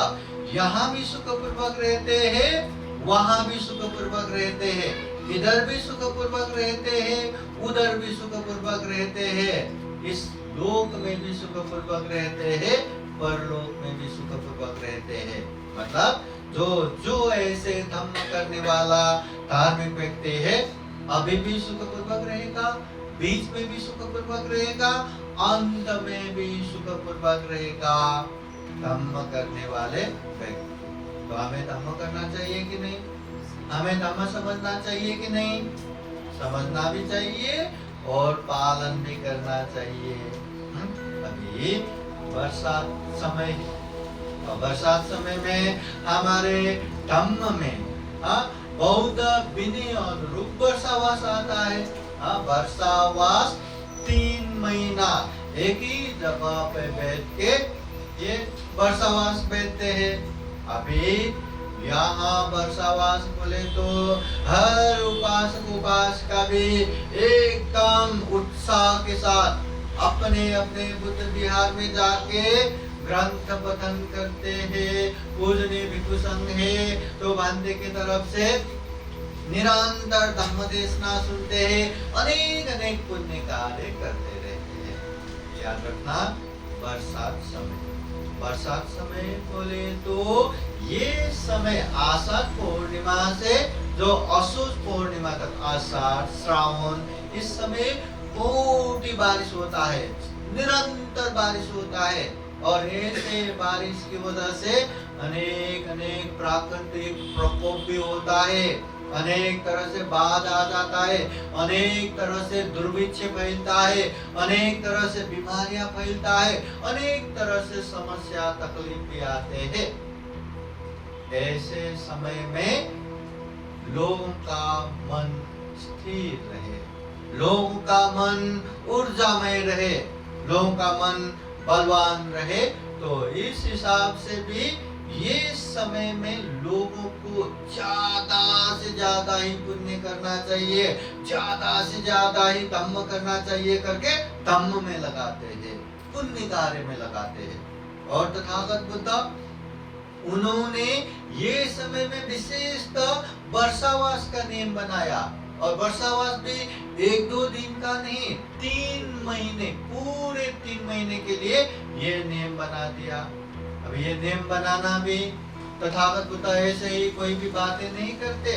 यहाँ भी सुख पूर्वक रहते हैं, वहाँ भी सुख पूर्वक रहते हैं। इधर भी सुख पूर्वक रहते हैं, उधर भी सुख पूर्वक रहते हैं। इस लोक में भी सुख पूर्वक रहते हैं, परलोक में भी सुख पूर्वक रहते हैं। मतलब जो जो ऐसे धम्म करने वाला धार्मिक व्यक्ति है, अभी भी सुख पूर्वक रहेगा, बीच में भी सुख पूर्वक रहेगा, अंत में भी सुख पूर्वक रहेगा। धम्म करने वाले व्यक्ति। तो हमें धम्म करना चाहिए कि नहीं? हमें धम्म समझना चाहिए कि नहीं? समझना भी चाहिए और पालन भी करना चाहिए। अभी बरसात समय, बरसात समय में हमारे धम्म में बहुत विनय और रूप वर्षावास आता है। वर्षावास 3 महीना एक ही जगह पे बैठ के ये वर्षावास बैठते हैं। अभी यहाँ वर्षावास बोले तो हर उपासक उपासिका भी एकदम उत्साह के साथ अपने अपने बुद्ध विहार में जाके ग्रंथ पठन करते हैं। पूजनीय भिक्षु संघ है तो बांधे की तरफ से निरंतर धम्म देशना सुनते हैं, अनेक अनेक पुण्य कार्य करते रहते हैं। याद रखना, बरसात समय, बरसात समय बोले तो ये समय आषाढ़ पूर्णिमा से जो असोज पूर्णिमा तक, आषाढ़ श्रावण, इस समय बहुत बारिश होता है, निरंतर बारिश होता है। और ऐसे बारिश की वजह से अनेक अनेक प्राकृतिक प्रकोप भी होता है, अनेक तरह से बाढ़ आ जाता है, अनेक तरह से दुर्भिक्ष फैलता है, अनेक तरह से बीमारियां फैलता है, अनेक तरह से समस्या तकलीफ भी आते हैं। ऐसे समय में लोगों का मन स्थिर रहे, लोगों का मन ऊर्जामय रहे, लोगों का मन बलवान रहे, तो इस हिसाब से भी ये समय में लोगों को ज्यादा से ज्यादा ही पुण्य करना चाहिए, ज्यादा से ज्यादा ही धम्म करना चाहिए करके धम्म में लगाते हैं, पुण्य कार्य में लगाते हैं। और तथागत बुद्ध उन्होंने ये समय में विशेषतः वर्षावास का नियम बनाया। और वर्षावास भी 1-2 दिन का नहीं, 3 महीने, पूरे 3 महीने के लिए ये नियम बना दिया। अब ये नियम बनाना भी तथागत बुद्ध ऐसे ही कोई भी बातें नहीं करते,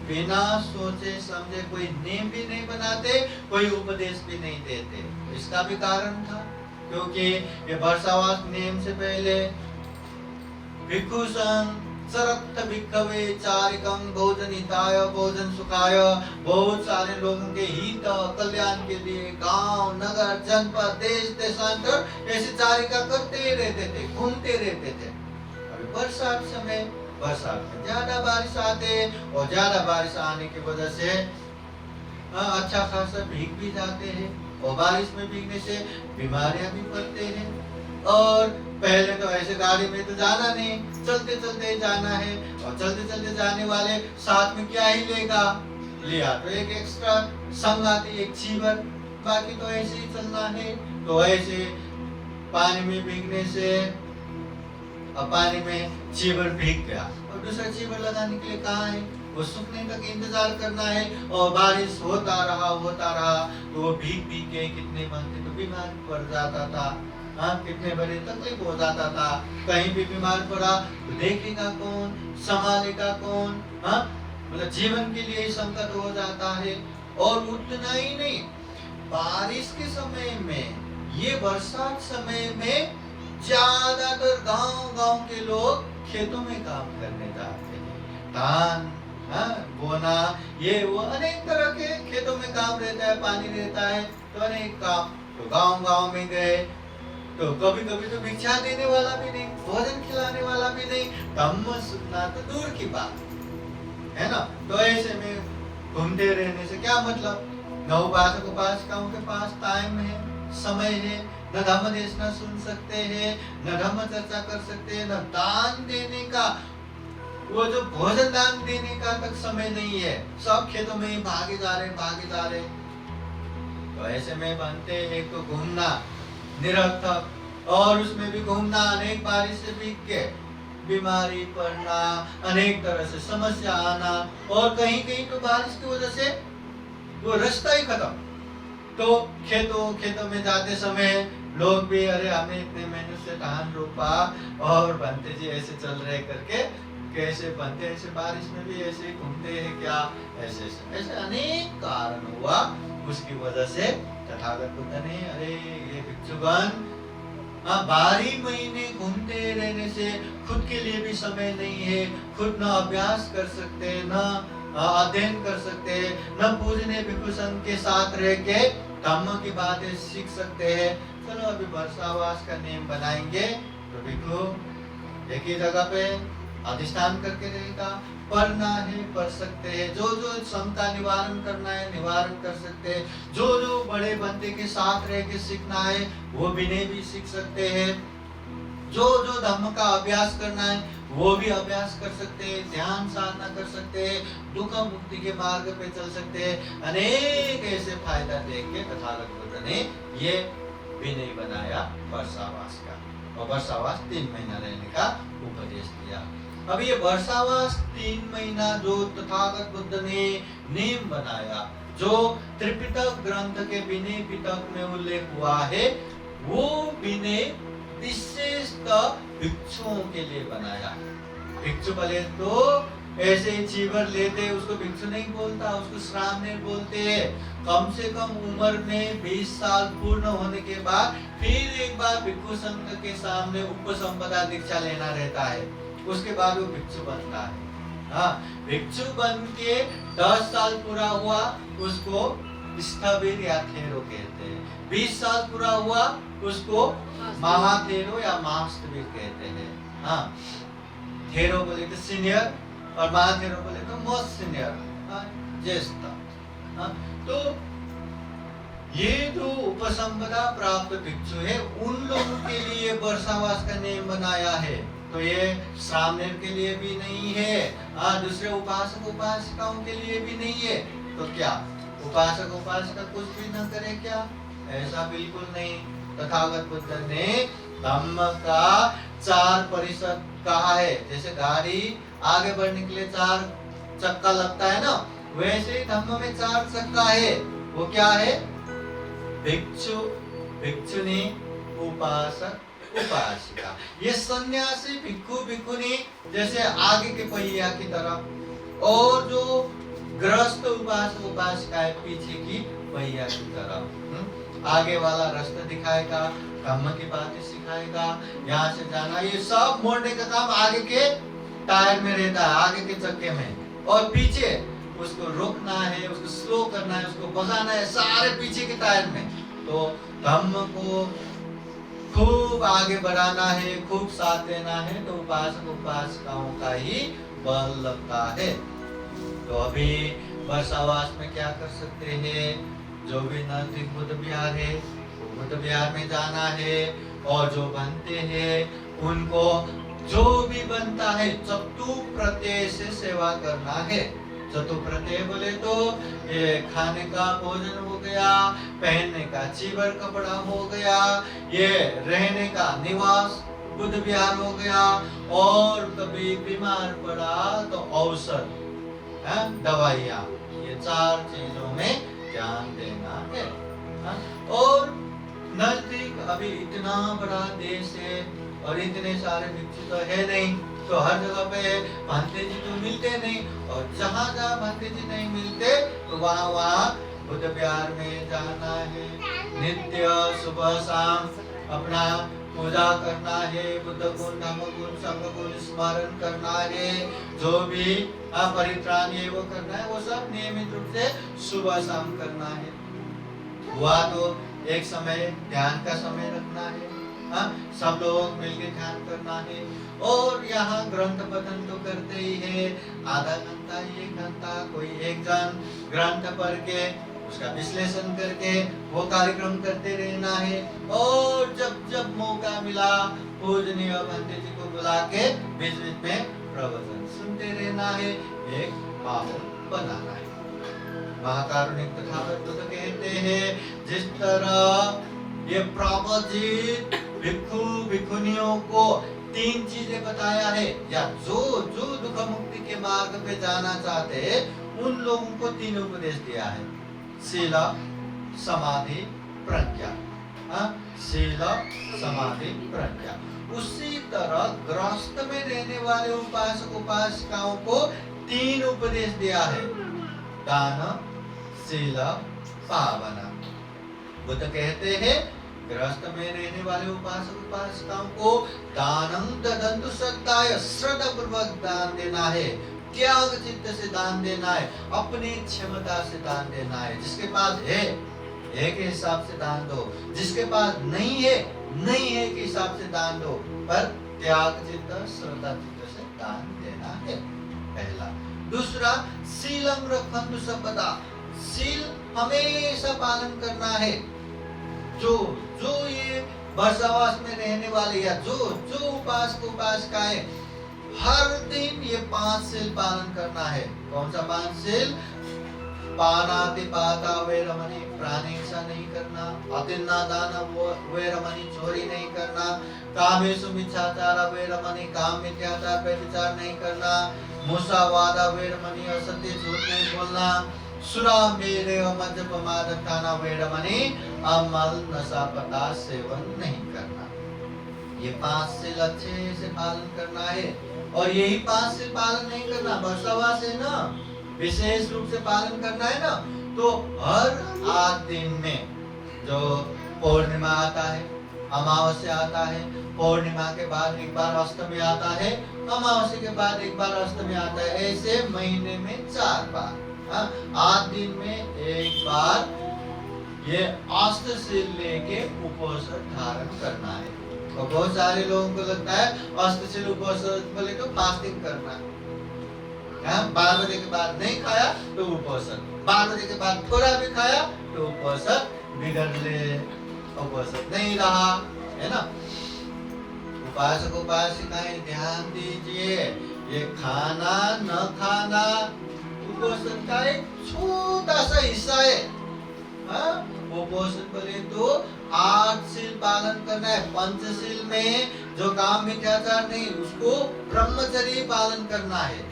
बिना सोचे समझे कोई नियम भी नहीं बनाते, कोई उपदेश भी नहीं देते। इसका भी कारण था, क्योंकि ये वर्षावास नियम से पहले भिक्षु संघ सरक्त भिक्षवे चारिकम भोजन हिताय भोजन सुखाय, बहुत सारे लोगों के हित कल्याण के लिए गांव नगर जनपद देश देशांतर ऐसे चारिका करते ही रहते थे, घूमते रहते थे। अभी बरसात समय, बरसात में ज्यादा बारिश आते और ज्यादा बारिश आने की वजह से अच्छा खासा भीग भी जाते हैं, और बारिश में भीगने से बीमारियां भी पड़ते हैं। और पहले तो ऐसे गाड़ी में तो जाना नहीं, चलते चलते जाना है, और चलते चलते जाने वाले साथ में क्या ही लेगा, लिया तो एक एक्स्ट्रा संग आती, एक चीवर, बाकी तो ऐसे ही चलना है। तो ऐसे पानी में भीगने से, अब पानी में चीवर भीग गया और दूसरा चीवर लगाने के लिए कहाँ है, वो सूखने तक इंतजार करना है। और बारिश होता रहा तो वो भीग भीग के कितने बंदे तो बीमार पड़ जाता था। हाँ, कितने बड़े तकलीफ हो जाता था। कहीं भी बीमार पड़ा तो देखेगा कौन, संभालेगा कौन। हाँ, मतलब जीवन के लिए संकट हो जाता है। और उतना ही नहीं, बारिश के समय में, ये बरसात समय में ज्यादातर गांव के लोग खेतों में काम करने जाते हैं। धान बोना, ये वो अनेक तरह के खेतों में काम रहता है, पानी रहता है, तो अनेक काम। तो गांव में गए तो कभी कभी तो भिक्षा देने वाला भी नहीं, भोजन खिलाने वाला भी नहीं, धम्म सुनना तो दूर की बात है ना। तो ऐसे में घूमते रहने से क्या मतलब, न उपासकों के पास टाइम है, समय है, न धम्म देशना सुन सकते हैं, न धम्म चर्चा कर सकते हैं, न दान देने का, वो जो भोजन दान देने का तक समय नहीं है। सब खेतों में ही भागे जा रहे। तो ऐसे में बनते एक तो घूमना निरर्थक, और उसमें भी घूमना, अनेक बारिश से भीग के बीमारी पड़ना, अनेक तरह से समस्या आना, और कहीं तो बारिश की वजह से वो रास्ता ही खत्म। तो खेतों में जाते समय लोग भी, अरे हमने इतने मेहनत से धान रोपा और बनते जी ऐसे चल रहे करके, कैसे बनते, ऐसे बारिश में भी ऐसे घूमते हैं क्या, ऐसे अनेक कारण हुआ। उसकी वजह से तथागत बुद्ध ने, अरे ये भिक्षुगण 12 महीने घूमते रहने से खुद के लिए भी समय नहीं है, खुद न अभ्यास कर सकते, न अध्ययन कर सकते, न पूजने भिक्षु संघ के साथ रह के धम्म की बातें सीख सकते हैं। चलो अभी वर्षावास का नियम बनाएंगे, तो भिक्षु एक ही जगह पे अधिष्ठान करके रहेगा, पढ़ना है पढ़ सकते हैं, जो क्षमता निवारण करना है निवारण कर सकते हैं, जो बड़े बंदे के साथ रह के सीखना है वो विनय भी सीख सकते हैं, जो धम्म का अभ्यास करना है वो भी अभ्यास कर सकते हैं, ध्यान साधना कर सकते हैं, दुख मुक्ति के मार्ग पे चल सकते हैं। अनेक ऐसे फायदा देख के तथागत बुद्ध ने ये विनय बनाया वर्षावास का, और वर्षावास 3 महीना रहने का उपदेश दिया। अब ये वर्षावास 3 महीना जो तथागत बुद्ध ने नियम बनाया, जो त्रिपिटक ग्रंथ के विनय पिटक में उल्लेख हुआ है, वो विनय विशेषतः भिक्षुओं के लिए बनाया। भिक्षु भले तो ऐसे ही चीवर लेते, उसको भिक्षु नहीं बोलता, उसको श्रामणेर बोलते हैं। कम से कम उम्र में 20 साल पूर्ण होने के बाद फिर एक बार भिक्षु संघ के सामने उपसंपदा दीक्षा लेना रहता है, उसके बाद वो भिक्षु बनता है। हाँ, भिक्षु बन के 10 साल पूरा हुआ उसको स्थविर या थेरो कहते हैं, 20 साल पूरा हुआ उसको महाथेरो या महास्थविर कहते हैं। हाँ, थेरो बोले तो सीनियर और महाथेरो बोले तो मोस्ट सीनियर, ज्येष्ठ। हाँ, तो ये जो उपसंपदा प्राप्त भिक्षु है उन लोगों के लिए वर्षावास का नियम बनाया है। तो ये श्रामणेर के लिए भी नहीं है, दूसरे उपासक उपासिकाओं के लिए भी नहीं है। तो क्या उपासक उपासिका कुछ भी न करे क्या? ऐसा बिल्कुल नहीं। तथागत बुद्ध ने धम्म का 4 परिषद कहा है। जैसे गाड़ी आगे बढ़ने के लिए 4 चक्का लगता है ना, वैसे ही धम्म में 4 चक्का है। वो क्या है? भिक्षु, भिक्षुनी, उपासक, उपासिका। ये सन्यासी, भिक्षु, भिक्षुनी जैसे आगे के पहिया की तरफ, और जो गृहस्थ उपासक उपासिका है पीछे की पहिया की तरफ। आगे वाला रास्ता दिखाएगा, धम्म की बातें सिखाएगा, यहाँ से जाना, ये सब मोड़ने का काम आगे के टायर में रहता है, आगे के चक्के में। और पीछे उसको रोकना है, उसको स्लो करना है, उसको भगाना है, सारे पीछे के टायर में। तो धम्म को खूब आगे बढ़ाना है, खूब साथ देना है, तो उपासक उपासिकाओं का ही बल लगता है। तो अभी वर्षावास में क्या कर सकते हैं? जो भी नजदीक बुद्ध विहार है, वो बुद्ध विहार में जाना है, और जो बनते हैं उनको जो भी बनता है चतुप्रत्यय से सेवा करना है। चतुप्रत्यय बोले तो ये खाने का भोजन हो गया, पहनने का चीवर कपड़ा हो गया, ये रहने का निवास बुद्ध विहार हो गया, और कभी बीमार पड़ा तो औषध, दवाइयाँ, ये 4 चीजों में ध्यान देना है। और नजदीक अभी इतना बड़ा देश है और इतने सारे भिक्षु तो है नहीं, तो हर जगह पे भंते जी तो मिलते नहीं, और जहाँ जहाँ भंते जी नहीं मिलते तो वहाँ वहाँ बुद्ध विहार में जाना है। नित्य सुबह शाम अपना पूजा करना है, बुद्ध गुण, धम्म गुण, संघ गुण स्मरण करना है, जो भी परित्राण है वो करना है, वो सब नियमित रूप से सुबह शाम करना है। हुआ तो एक समय ध्यान का समय रखना है, सब लोग मिलकर ध्यान करना है। और यहाँ ग्रंथ पठन तो करते ही है, आधा घंटा 1 घंटा कोई एक जन ग्रंथ पढ़ के उसका विश्लेषण करके वो कार्यक्रम करते रहना है। और जब जब मौका मिला पूजनीय भंते जी को बुला के बीच बीच में प्रवचन सुनते रहना है, एक माहौल बनाना है। महाकारुणिक तथागत बुद्ध कहते हैं, जिस तरह ये प्रवचित भिक्षु भिक्षुनियों को 3 चीजें बताया है, या जो जो दुख मुक्ति के मार्ग पे जाना चाहते हैं उन लोगों को 3 उपदेश दिया है, शील, समाधि, प्रज्ञा। शील, समाधि, प्रज्ञा। उसी तरह गृहस्थ में रहने वाले उपासक उपासिकाओं को 3 उपदेश दिया है, दान, शील, पावना। बुद्ध कहते हैं गृहस्थ में रहने वाले उपासक उपासिकाओं को दानं ददन्तु श्रद्धाय, श्रद्धा पूर्वक दान देना है, त्याग चित्त से दान देना है, अपनी क्षमता से दान देना है। जिसके पास है के हिसाब से दान दो, जिसके पास नहीं है के हिसाब से दान दो, पर त्याग चित्त श्रद्धा चित्त से दान देना है, पहला। दूसरा, शीलम रखन्तु सर्वदा, शील हमेशा पालन करना है। जो जो ये वर्षावास में रहने वाले या जो जो उपासक उपासिकाएं हर दिन ये 5 शील पालन करना है। कौन सा 5 शील? पानातिपाता वैरमणि, प्राणहिंसा नहीं करना, अतिन्ना दान वैरमणि, चोरी नहीं करना, कामेषु मिथ्याचार वैरमणि, काम मिथ्याचार पे विचार नहीं करना, मुसावादा वैरमणि, असत्य झूठ नहीं बोलना, सुरामेरय मद्यपमादत्ताना वैरमणि, अमल नशा पदार्थ सेवन नहीं करना। ये 5 शील अच्छे से पालन करना है। और यही 5 शील पालन नहीं करना, वर्षावास है ना, विशेष रूप से पालन करना है ना, तो हर 8 दिन में जो पूर्णिमा आता है, अमावस्या आता है, पूर्णिमा के बाद एक बार अष्टमी आता है, अमावस्या के बाद एक बार अष्टमी आता है, ऐसे महीने में 4 बार, 8 दिन में एक बार ये अष्टशील लेके उपवास धारण करना है। तो बहुत सारे लोगों को लगता है अष्टशील उपवास बोले तो फास्टिंग करना, 12 बजे के बाद नहीं खाया तो उपवास, 12 बजे के बाद थोड़ा भी खाया तो उपवास बिगड़ ले, उपवास नहीं रहा, है ना। उपासक उपासिकाएं ध्यान दीजिए, ये खाना न खाना उपवास का एक छोटा सा हिस्सा है। उपवास बोले तो 8 शील पालन करना है। पंचशील में जो काम मिथ्याचार नहीं, उसको ब्रह्मचर्य पालन करना है।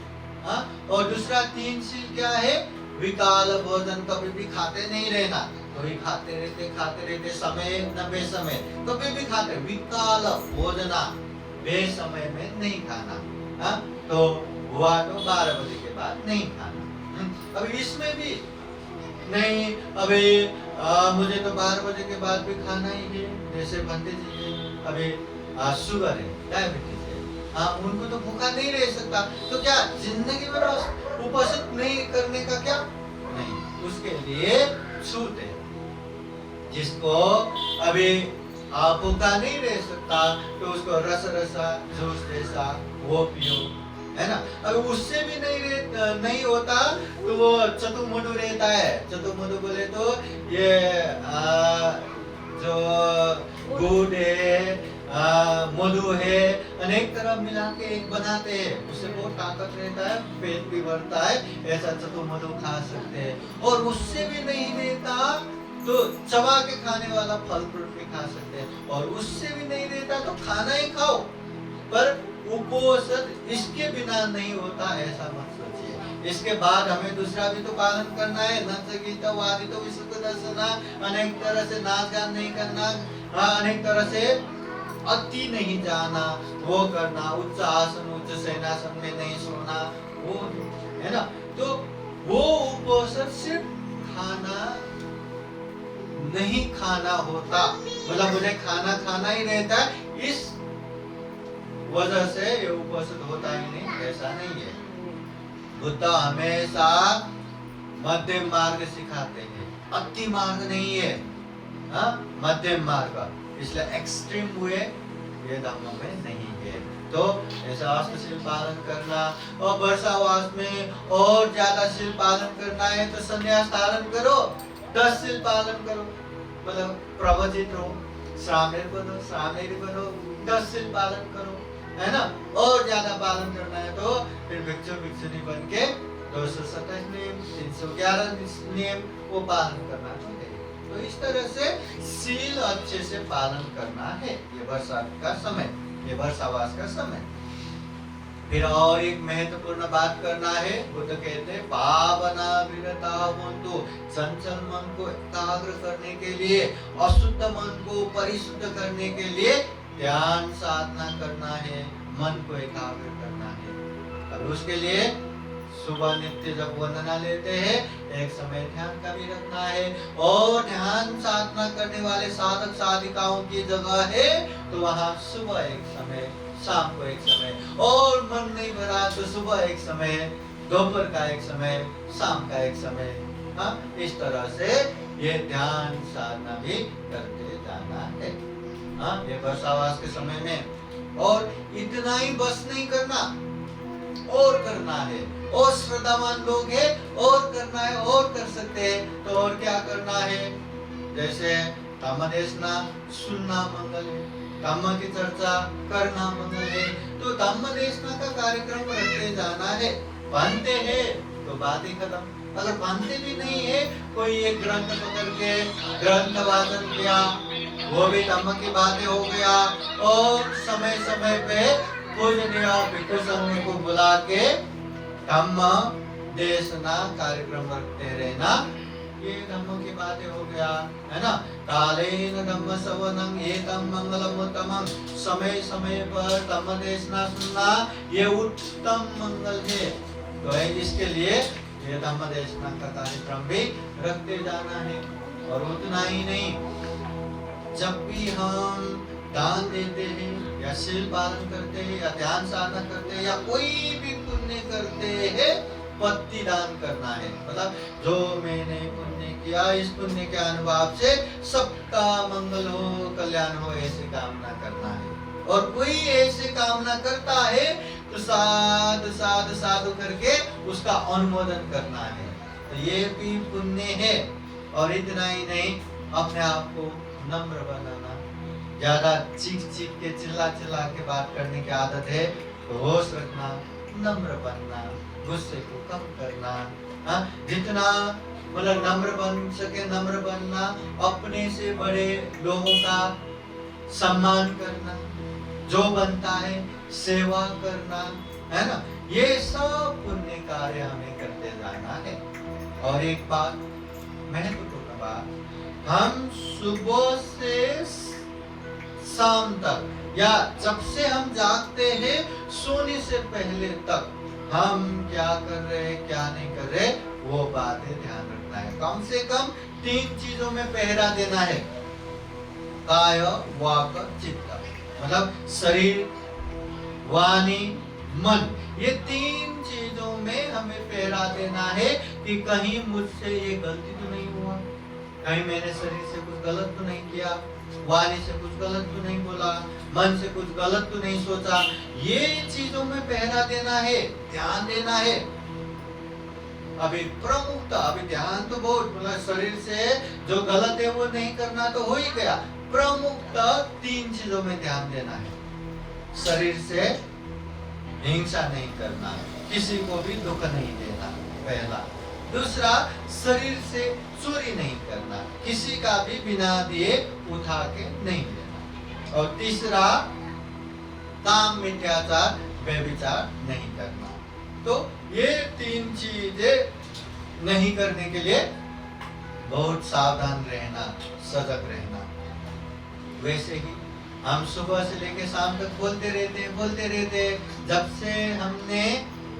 हाँ? और दूसरा 3 शील क्या है? विकाल भोजन, कभी भी खाते नहीं रहना। कोई खाते रहते समय न बेसमय, कभी भी खाते। विकाल भोजना, बेसमय में नहीं खाना। हाँ? तो हुआ तो 12 बजे के बाद नहीं खाना। अभी इसमें भी नहीं, अभी मुझे तो 12 बजे के बाद भी खाना ही है। जैसे बनते जी अभी शुगर है, डायबिटीज है, हाँ, उनको तो भूखा नहीं रह सकता। तो क्या जिंदगी में उपवास नहीं करने का क्या नहीं, उसके लिए छूट है। जिसको अभी भूखा नहीं रह सकता तो उसको रसा जूस जैसा वो पियो, है ना। अगर उससे भी नहीं होता तो वो चतुर्मधु रहता है। चतुर्मधु बोले तो ये जो गुड़ है, मधु है, अनेक तरह मिला के एक बनाते हैं, उससे बहुत ताकत रहता है, पेट भी भरता है। ऐसा चतुर्मधु खा सकते हैं। और उससे भी नहीं रहता तो चबा के खाने वाला फल फ्रूट भी खा सकते हैं। और उससे भी नहीं रहता तो खाना ही खाओ, पर उपवास इसके बिना नहीं होता, ऐसा मत सोचिए। इसके बाद हमें दूसरा भी तो पालन करना है। नच गीता वादी तो विशुद्ध दर्शना, अनेक तरह से नाच गान नहीं करना, अनेक तरह से अति नहीं जाना, वो करना, उच्च आसन उच्च सेनासन में नहीं सोना, वो है ना। तो वो उपवास सिर्फ खाना नहीं खाना होता, मतलब मुझे खाना ही रहता है, इस वजह से ये उपवास होता ही नहीं, ऐसा नहीं है। बुद्ध हमेशा मध्यम मार्ग सिखाते हैं, अति मार्ग नहीं है, हाँ, मध्यम मार्ग। इसलिए एक्सट्रीम हुए ये धर्म में नहीं है। तो ऐसा अष्टशील पालन करना, और वर्षावास में और ज्यादा शील पालन करना है तो संन्यास धारण करो, 10 शील पालन करो, मतलब प्रवचित हो, श्रामेर बनो, 10 शील पालन करो, है ना। और ज्यादा पालन करना है तो फिर भिक्षु भिक्षुनी बन के 227 नियम, 311 नियम वो पालन करना चाहिए। तो इस तरह से शील अच्छे से पालन करना है। ये वर्षा का समय, ये वर्षावास का समय। फिर और एक महत्वपूर्ण बात करना है। बुद्ध कहते हैं पावना विरता होन्तु, चंचल मन को एकाग्र करने के लिए, अशुद्ध मन को परिशुद्ध करने के लिए ध्यान साधना करना है, मन को एकाग्र करना है। अब उसके लिए सुबह नित्य जब वंदना लेते हैं, एक समय ध्यान का भी रखना है। और ध्यान साधना करने वाले साधक साधिकाओं की जगह है तो वहाँ सुबह एक समय, शाम को एक समय, और मन नहीं भरा तो सुबह एक समय, दोपहर का एक समय, शाम का एक समय। हाँ, इस तरह से ये ध्यान साधना भी करते जाना है। हाँ, ये वर्षावास के समय में। और इतना ही बस नहीं करना, और करना है। और श्रद्धावान लोग हैं, और करना है, और कर सकते हैं तो और क्या करना है। जैसे धम्म देशना सुनना मंगल है, धम्म की चर्चा करना मंगल है। तो धम्म देशना का कार्यक्रम रखते जाना है। बनते हैं तो बात ही खत्म। अगर बनते भी नहीं है, कोई एक ग्रंथ पकड़ के ग्रंथ वाचन किया, वो भी धम्म की बातें हो गया। और समय समय पे पूजनीय भिक्षु संघ को बुला के धम्म देशना कार्यक्रम रखते रहना, ये धम्म की बातें हो गया, है ना। कालेन धम्म श्रवणं एतं मंगलम उत्तमं, समय समय पर धम्म देशना सुनना ये उत्तम मंगल है। तो इसके लिए ये धम्म देशना का कार्यक्रम भी रखते जाना है। और उतना ही नहीं, जब भी हम दान देते हैं या शील पालन करते हैं या ध्यान साधना करते हैं या कोई भी पुण्य करते हैं, पत्ती दान करना है। मतलब जो मैंने पुण्य किया, इस पुण्य के अनुभव से सबका मंगल हो, कल्याण हो, ऐसी कामना करना है। और कोई ऐसी कामना करता है तो साधु साधु साधु करके उसका अनुमोदन करना है। तो ये भी पुण्य है। और इतना ही नहीं, अपने आप को नम्र बनाना। ज्यादा चीख चीख के चिल्ला चिल्ला के बात करने की आदत है तो होश रखना, नम्र बनना, गुस्से को कम करना। जितना मतलब नम्र बन सके, नम्र बनना, अपने से बड़े लोगों का सम्मान करना, जो बनता है सेवा करना, है ना, ये सब पुण्य कार्य हमें करते जाना है। और एक बात, महत्वपूर्ण बात, हम सुबह से शाम तक या जब से हम जागते हैं सोने से पहले तक हम क्या कर रहे हैं क्या नहीं कर रहे, वो बातें ध्यान रखना है। कम से कम 3 चीजों में पहरा देना है, काय वाक चित्त, मतलब शरीर वाणी मन, ये 3 चीजों में हमें पहरा देना है कि कहीं मुझसे ये गलती तो नहीं हुआ, कहीं मैंने शरीर से कुछ गलत तो नहीं किया, वाणी से कुछ गलत तो नहीं बोला, मन से कुछ गलत तो नहीं सोचा। ये चीजों में पहरा देना है, ध्यान देना है। अभी प्रमुखता, अभी ध्यान तो बहुत, मतलब शरीर से जो गलत है वो नहीं करना तो हो ही गया, प्रमुखता 3 चीजों में ध्यान देना है। शरीर से हिंसा नहीं करना, किसी को भी दुख नहीं देना, पहला। दूसरा, शरीर से चोरी नहीं करना, किसी का भी बिना दिए उठा के नहीं देना। और तीसरा, काम मिथ्याचार व्यभिचार नहीं करना। तो ये 3 चीजें नहीं करने के लिए बहुत सावधान रहना, सजग रहना। वैसे ही हम सुबह से लेके शाम तक बोलते रहते, जब से हमने,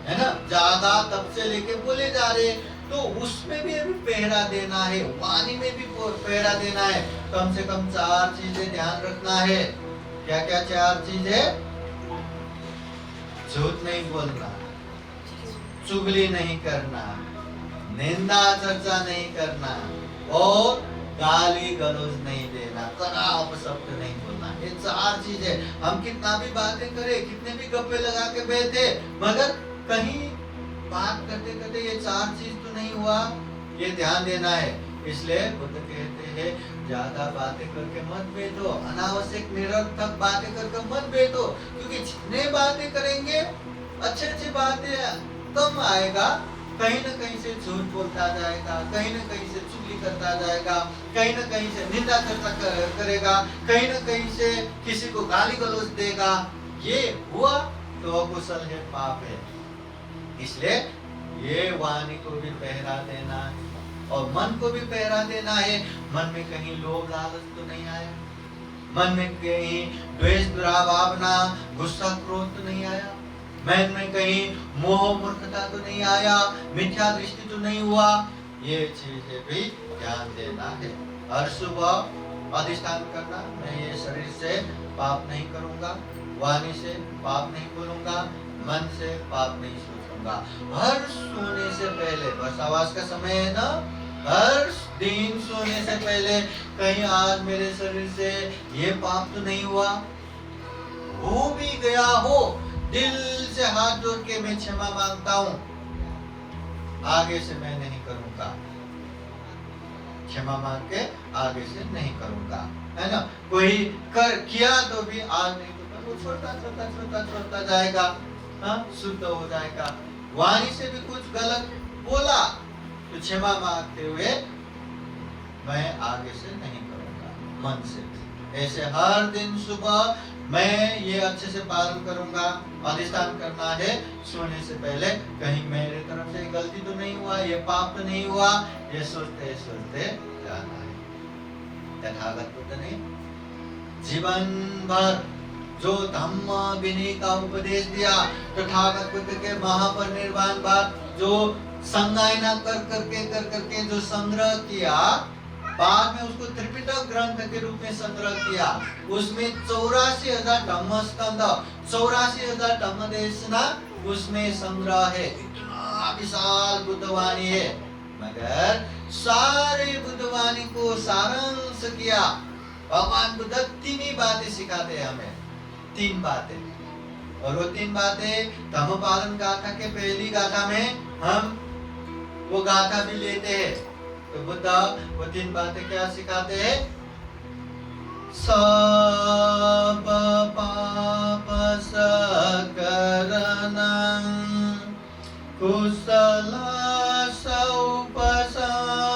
है ना, जागा तब से लेके बोले जा रहे, तो उसमें भी अभी पहरा देना है, वाणी में भी पहरा देना है। कम से कम 4 चीजें ध्यान रखना है। क्या क्या 4 चीजें? झूठ नहीं बोलना, चुगली नहीं करना, निंदा चर्चा नहीं करना, और गाली गलौज नहीं देना, खराब शब्द नहीं बोलना। ये 4 चीजें, हम कितना भी बातें करें, कितने भी गप्पे लगा के बैठे, मगर कहीं बात करते करते ये 4 चीज तो नहीं हुआ, ये ध्यान देना है। इसलिए बुद्ध कहते हैं, ज्यादा बातें करके मत बैठो, अनावश्यक निरर्थक बातें करके मत बैठो, क्योंकि जितने बातें करेंगे अच्छे अच्छे बातें कम आएगा, कहीं न कहीं से झूठ बोलता जाएगा, कहीं न कहीं से चुगली करता जाएगा, कहीं न कहीं से निंदा करेगा, कहीं न कहीं से किसी को गाली गलौज देगा। ये हुआ तो अकुशल है, पाप है। इसलिए ये वाणी को भी पहरा देना और मन को भी पहरा देना है। मन में कहीं लोभ लालच तो नहीं आया, मन में कहीं द्वेष दुराभावना गुस्सा क्रोध तो नहीं आया, मन में कहीं मोह मूर्खता तो नहीं आया, मिथ्या दृष्टि तो नहीं हुआ। ये चीजें भी ध्यान देना है। हर सुबह अधिष्ठान करना, मैं ये शरीर से पाप नहीं करूंगा, वाणी से पाप नहीं बोलूंगा, मन से पाप नहीं सोचूंगा। हर सोने से पहले, वर्षावास का समय है ना, हर दिन सोने से पहले कहीं आज मेरे शरीर से ये पाप तो नहीं हुआ, हो भी गया हो, दिल से हाथ जोड़ के मैं क्षमा मांगता हूं, आगे से मैं नहीं करूंगा, क्षमा मांग के आगे से नहीं करूंगा, है ना। कोई किया तो भी आज नहीं तो वो छोड़ता जाएगा, हाँ, शुद्ध हो जाएगा। वाणी से भी कुछ गलत बोला तो क्षमा मांगते हुए मैं आगे से नहीं करूंगा, मन से। ऐसे हर दिन सुबह मैं ये अच्छे से पालन करूंगा। अधिष्ठान करना है सोने से पहले, कहीं मेरे तरफ से गलती तो नहीं हुआ, ये पाप तो नहीं हुआ, ये सोचते सोचते जाना है। तथागत बुद्ध ने जीवन भर जो धम्म विनय का उपदेश दिया, तथागत बुद्ध के महापरिनिर्वाण बाद जो संगायना कर करके जो संग्रह किया, बाद में उसको त्रिपिटक ग्रंथ के रूप में संग्रह किया। उसमें 84,000 धम्म स्कंद, 84,000 धम्म देशना उसमें संग्रह है। इतना विशाल बुद्धवाणी है, मगर सारे बुद्धवाणी को सारांश किया। भगवान बुद्ध 3 ही बातें सिखाते हैं हमें, 3 बातें, और वो 3 बातें धम्म पालन गाथा के पहली गाथा में हम वो गाथा भी लेते हैं। तो बुद्ध वो 3 बातें क्या सिखाते हैं? सब पाप सकरणं कुशल सौपसारणं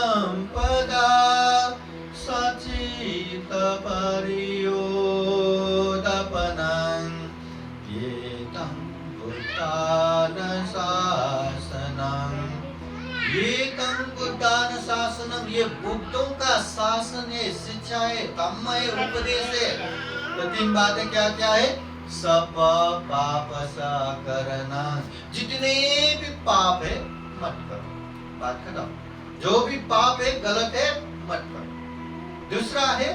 ये बुद्धों का शासन है, शिक्षा है, धम्म है, उपदेश है। तो 3 बातें क्या क्या है? सब पाप सा करना, जितने भी पाप है मत करो, बात खत्म। जो भी पाप है, गलत है, मत करो। दूसरा है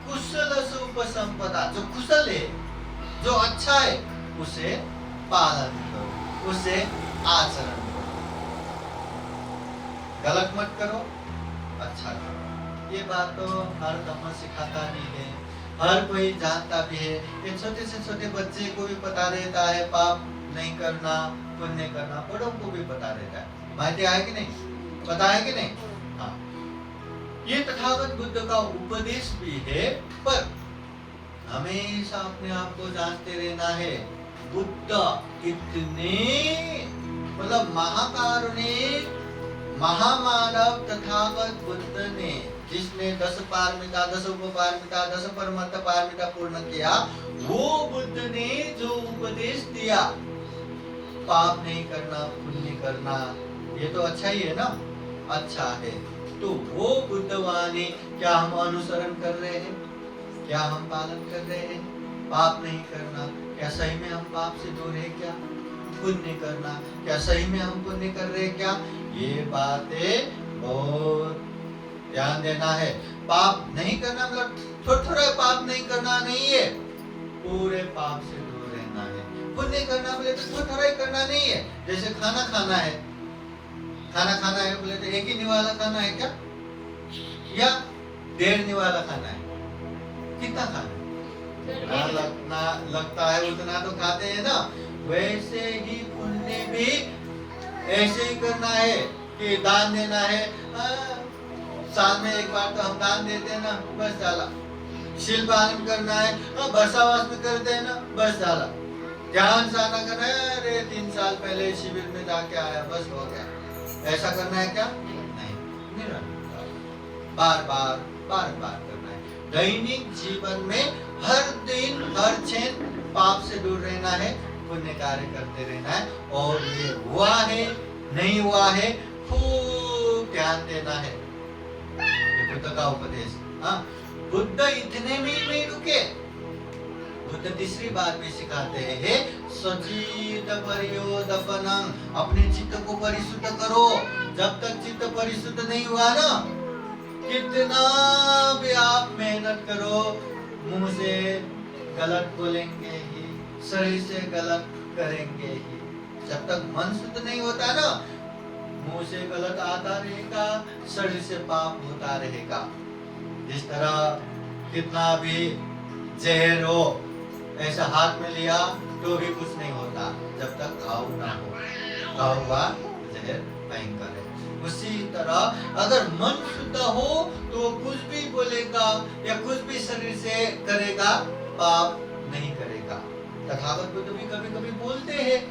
कुशल उपसंपदा, जो कुशल है, जो अच्छा है, उसे पालन करो, उसे आचरण करो। गलत मत करो, अच्छा करो। ये बात तो हर धर्म सिखाता भी है, हर कोई जानता भी है। ये छोटे से छोटे बच्चे को भी पता रहता है पाप नहीं करना, पुण्य करना, बड़ों को भी पता रहता है। माहिती है कि नहीं? पता है कि नहीं? हाँ, ये तथागत बुद्ध का उपदेश भी है, पर हमेशा अपने आप को जानते रहना है। बुद्ध इतने मतलब महाकारुणिक महामानव तथागत बुद्ध ने, जिसने 10 पारमिता, 10 उपपारमिता, 10 परमत पारमिता पूर्ण किया, वो बुद्ध ने जो उपदेश दिया, पाप नहीं करना, पुण्य करना, ये तो अच्छा ही है ना, अच्छा है। तो वो बुद्धवाणी क्या हम अनुसरण कर रहे हैं? क्या हम पालन कर रहे हैं? पाप नहीं करना, क्या सही में हम पाप से दूर है? क्या पुण्य करना, क्या सही में हम पुण्य कर रहे हैं? क्या ये बातें बहुत ध्यान देना है। पाप नहीं करना मतलब थोड़ा पाप नहीं करना नहीं है, पूरे पाप से दूर रहना है। पुण्य करना बोले तो थोड़ा ही करना नहीं है। जैसे खाना खाना है, खाना खाना है बोले तो एक ही निवाला खाना है क्या, या 1.5 निवाला खाना है? कितना खाना लगता है उतना तो खाते हैं ना। वैसे ही पुण्य भी ऐसे ही करना है कि दान देना है। साल में एक बार तो हम दान देते हैं ना, बस जाला। शील पालन करना है, वर्षावास में करते हैं ना, बारिश डाला, ध्यान साधना करना है, अरे 3 साल पहले शिविर में जाके आया, बस हो गया। ऐसा करना है क्या? नहीं, निरंतर बार बार करना है। दैनिक जीवन में हर दिन हर क्षण पाप से दूर रहना है, पुण्य कार्य करते रहना है। और ये हुआ है नहीं हुआ है खूब ध्यान देना है। ये बुद्ध का उपदेश। हाँ, बुद्ध इतने में नहीं रुके, बुद्ध तीसरी बात भी सिखाते हैं, सचित परियोदपनम, अपने चित्त को परिशुद्ध करो। जब तक चित्त परिशुद्ध नहीं हुआ ना, कितना भी आप मेहनत करो, मुंह से गलत बोलेंगे ही, शरीर से गलत करेंगे ही। जब तक मन शुद्ध नहीं होता ना, मुंह से गलत आता रहेगा, शरीर से पाप होता रहेगा। जिस तरह कितना भी जहर हो, ऐसा हाथ में लिया तो भी कुछ नहीं होता जब तक घाव ना हो। घाव हुआ जहर भयंकर है। उसी तरह अगर मन शुद्ध हो तो कुछ भी बोलेगा या कुछ भी शरीर से करेगा, पाप नहीं करेगा। तथागत बुद्ध भी कभी कभी बोलते हैं,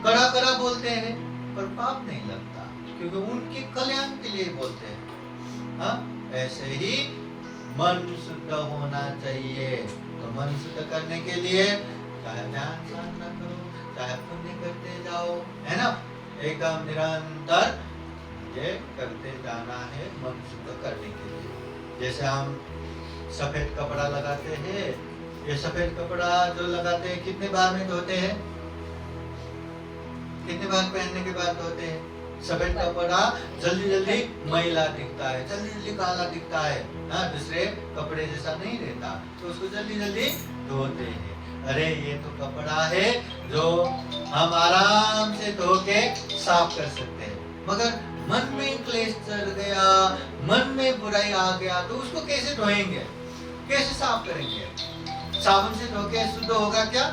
कड़ा बोलते हैं, पर पाप नहीं लगता, क्योंकि उनके कल्याण के लिए बोलते हैं। हाँ, ऐसे ही मन शुद्ध होना चाहिए। तो मन शुद्ध करने के लिए चाहे ध्यान साधना करो, चाहे पुण्य करते जाओ, है ना, एकदम निरंतर ये करते जाना है मन शुद्ध करने के लिए। जैसे हम सफेद कपड़ा लगाते हैं, ये सफेद कपड़ा जो लगाते हैं कितने बार में धोते हैं? कितने बार पहनने के बाद धोते हैं? सफेद कपड़ा जल्दी मैला दिखता है, जल्दी काला दिखता है, हाँ, दूसरे कपड़े जैसा नहीं रहता, तो उसको जल्दी धोते हैं। अरे ये तो कपड़ा है जो हम आराम से धो के साफ कर सकते हैं, मगर मन में क्लेश चढ़ गया, मन में बुराई आ गया, तो उसको कैसे धोएंगे, कैसे साफ करेंगे? साबुन से धो के शुद्ध होगा क्या?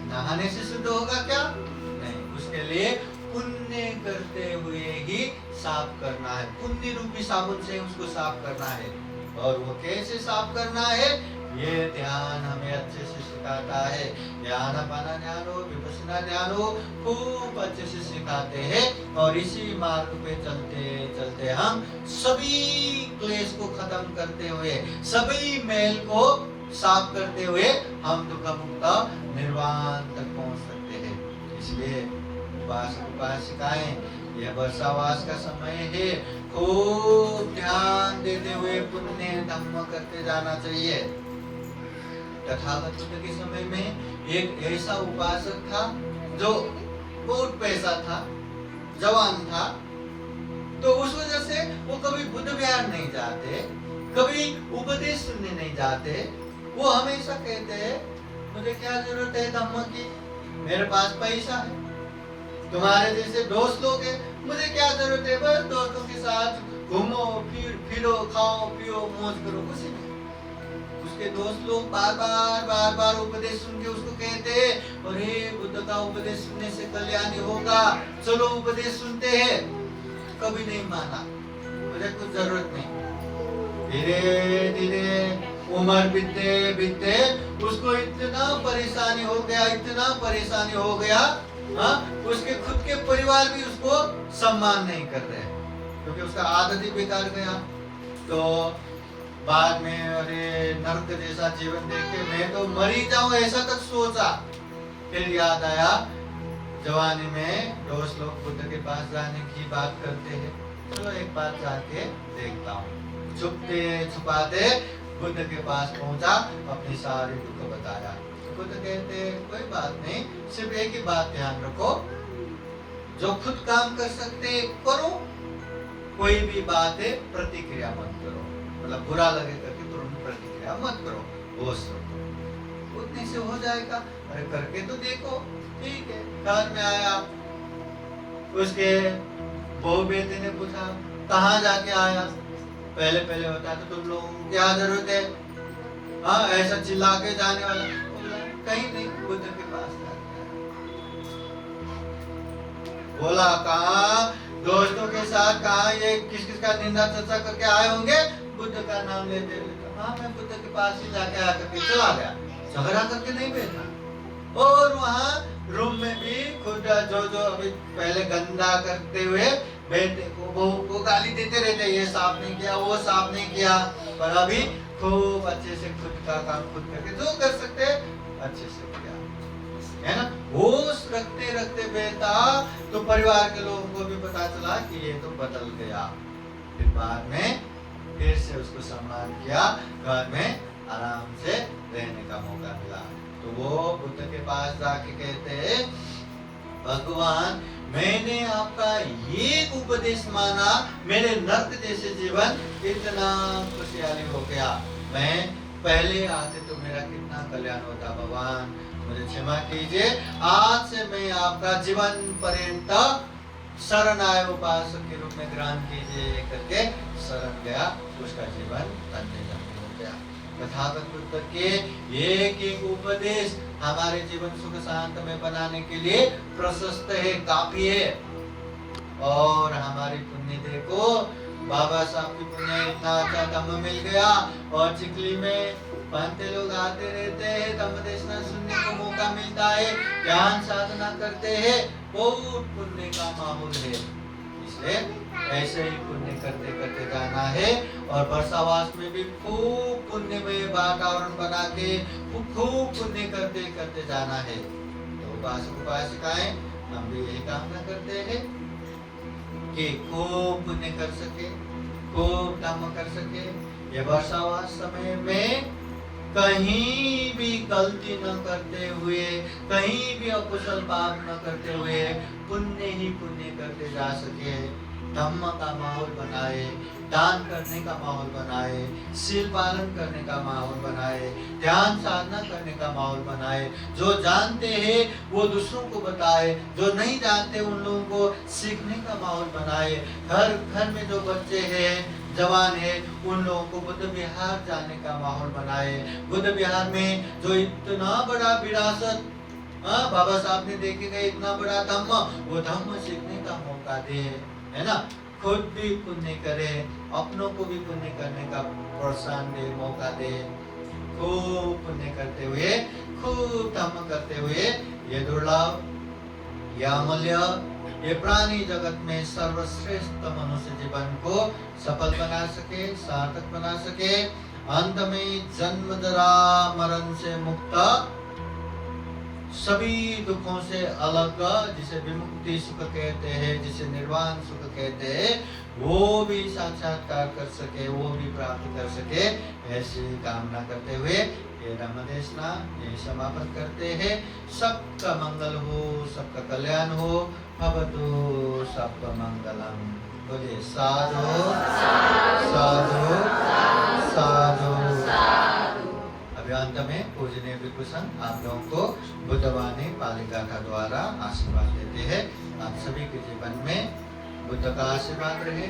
नहाने से शुद्ध होगा क्या? नहीं। उसके लिए पुण्य करते हुए ही साफ करना है, पुण्य रूपी साबुन से उसको साफ करना है। और वो कैसे साफ करना है, ये ध्यान हमें अच्छे से सिखाता है। ध्यान पाना ध्यान हो, विपश्यना ध्यान हो, खूब अच्छे से सिखाते हैं। और इसी मार्ग पे चलते चलते हम सभी क्लेश को खत्म करते हुए, सभी मैल को साफ करते हुए हम दुख मुक्त निर्वाण तक पहुंच सकते हैं। इसलिए उपासक उपासिकाएं, यह वर्षावास का समय है, पुण्य धम्म करते जाना चाहिए। तथागत बुद्ध के समय में एक ऐसा उपासक था जो बहुत पैसा था, जवान था, तो उस वजह से वो कभी बुद्ध विहार नहीं जाते, कभी उपदेश सुनने नहीं जाते। वो हमेशा कहते हैं मुझे क्या जरूरत है धम्म की, मेरे पास पैसा है, तुम्हारे जैसे दोस्त लोग हैं, मुझे क्या जरूरत है, बस दोस्तों के साथ घूमो फिरो खाओ पियो मौज करो, कुछ नहीं। उसके दोस्त लोग बार बार उपदेश सुन के उसको कहते हैं अरे बुद्ध का उपदेश सुनने से कल्याण होगा, चलो उपदेश सुनते हैं। कभी नहीं माना, मुझे कुछ जरूरत नहीं। धीरे धीरे उम्र बीतते उसको इतना परेशानी हो गया, हाँ, उसके खुद के परिवार भी उसको सम्मान नहीं कर रहे क्योंकि उसका आदत ही बेकार गया। तो बाद में अरे नर्क जैसा जीवन देख के मैं तो मर ही जाऊं ऐसा तक सोचा। फिर याद आया जवानी में दोस्त लोग बुद्ध के पास जाने की बात करते हैं, चलो एक बार जाके देखता हूँ। छुपते छुपाते बुद्ध के पास पहुंचा, अपनी सारी दुख बताया। बुद्ध कहते कोई बात नहीं, सिर्फ एक ही बात ध्यान रखो, जो खुद काम कर सकते करो, कोई भी बात है प्रतिक्रिया मत करो, मतलब बुरा लगे करके तुरंत प्रतिक्रिया मत करो, होश रखो, उतने से हो जाएगा। अरे करके तो देखो, ठीक है। घर में आया, उसके बहू बेटे ने पूछा कहाँ जाके आया। पहले होता तो तुम लोगों को क्या जरूरत है, हाँ ऐसा चिल्ला के जाने वाला, कहीं नहीं, बुद्ध के पास बोला कहाँ दोस्तों के साथ, कहाँ ये किस किस का निंदा चर्चा करके आए होंगे, बुद्ध का नाम लेते हुए, हाँ मैं बुद्ध के पास ही जाके आकर के चला गया, झगड़ा करके नहीं बैठा। और वहाँ रूम में भी खुद जो अभी पहले गंदा करते हुए बेटे को बहू को गाली देते रहते, ये साफ नहीं किया वो साफ नहीं किया, पर अभी खूब अच्छे से खुद का काम खुद करके जो कर सकते अच्छे से किया, है ना। होश रखते रखते बेटा तो परिवार के लोगों को भी पता चला कि ये तो बदल गया। फिर बाद में फिर से उसको सम्मान किया, घर में आराम से रहने का मौका मिला। तो वो बुद्ध के पास जाके कहते भगवान मैंने आपका ये उपदेश माना, मेरे नर्क जैसे जीवन इतना खुशहाली हो गया, मैं पहले आते तो मेरा कितना कल्याण होता, भगवान मुझे क्षमा कीजिए, आज से मैं आपका जीवन पर्यंत शरणाय उपासक के रूप में ग्रहण कीजिए करके शरण गया, उसका जीवन धन्य हो गया। तथागत बुद्ध के एक एक उपदेश हमारे जीवन सुख शांत में बनाने के लिए प्रशस्त है, काफी है। और हमारी पुण्य देखो, बाबा साहब की पुण्य इतना अच्छा धम्म मिल गया, और चिखली में पंते लोग आते रहते हैं, धम्म देशना सुनने को मौका मिलता है, ज्ञान साधना करते हैं, बहुत पुण्य का माहौल है। इसलिए ऐसे ही पुण्य करते करते जाना है, और वर्षावास में भी खूब पुण्यमय वातावरण बना के खूब पुण्य करते करते जाना है। तो उपासक उपासिकाएं हम भी यही कामना करते हैं कि खूब पुण्य कर सके, खूब धम्म कर सके। ये वर्षावास समय में कहीं भी गलती न करते हुए, कहीं भी अकुशल पाप न करते हुए पुण्य ही पुण्य करते जा सके, धम्म का माहौल बनाए, दान करने का माहौल बनाए, शील पालन करने का माहौल बनाए, ध्यान साधना करने का माहौल बनाए। जो जानते हैं वो दूसरों को बताए, जो नहीं जानते उन लोगों को सीखने का माहौल बनाए। घर घर में जो बच्चे हैं, जवान है, उन लोगों को बुद्ध विहार जाने का माहौल बनाए। बुद्ध विहार में जो इतना बड़ा विरासत बाबा साहब ने देखे गए, इतना बड़ा धम्म, वो धम्म सीखने का मौका दे, है ना। खुद भी पुण्य करे, अपनों को भी पुण्य करने का प्रोत्साहन दे, मौका दे। खूब पुण्य करते हुए, खूब धम्म करते हुए ये दुर्लभ, यह अमूल्य, ये प्राणी जगत में सर्वश्रेष्ठ मनुष्य जीवन को सफल बना सके, सार्थक बना सके, अंत में जन्म जरा मरण से मुक्त सभी दुखों से अलग, जिसे विमुक्ति सुख कहते हैं, जिसे निर्वाण सुख कहते हैं, वो भी साक्षात्कार कर सके, वो भी प्राप्त कर सके, ऐसी कामना करते हुए ये धम्मदेशना ये समापन करते हैं। सबका मंगल हो, सबका कल्याण हो। भवतु सबका मंगलम। बोलिए साधु साधु साधु। अभी अंत में पूजनीय विभूषण आप लोगों को बुद्धवाणी पालिका का द्वारा आशीर्वाद देते हैं। आप सभी के जीवन में बुद्ध का आशीर्वाद रहे,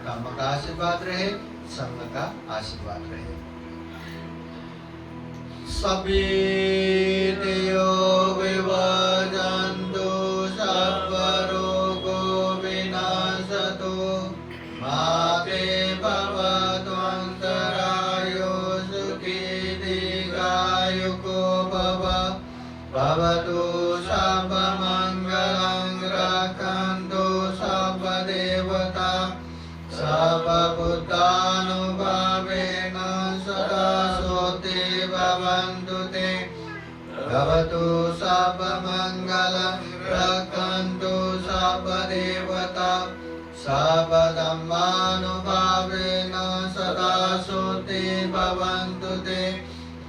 धम्म का आशीर्वाद रहे, संघ का आशीर्वाद रहे। सभी देयो विवर्जन्तु सर्व रोगो विनाशतु माते भवतु अन्तरायो सुखी दीर्घायुको भव। भवतु सर्वमङ्गलं रक्षन्तु सर्वदेवता सर्वभूतानुभावेन सदा सोते भवन्तु ते। भवतु सर्वमङ्गलं रक्षन्तु सर्वदेवता सर्वधर्मानुभावेन सदा सोते भवन्तु ते।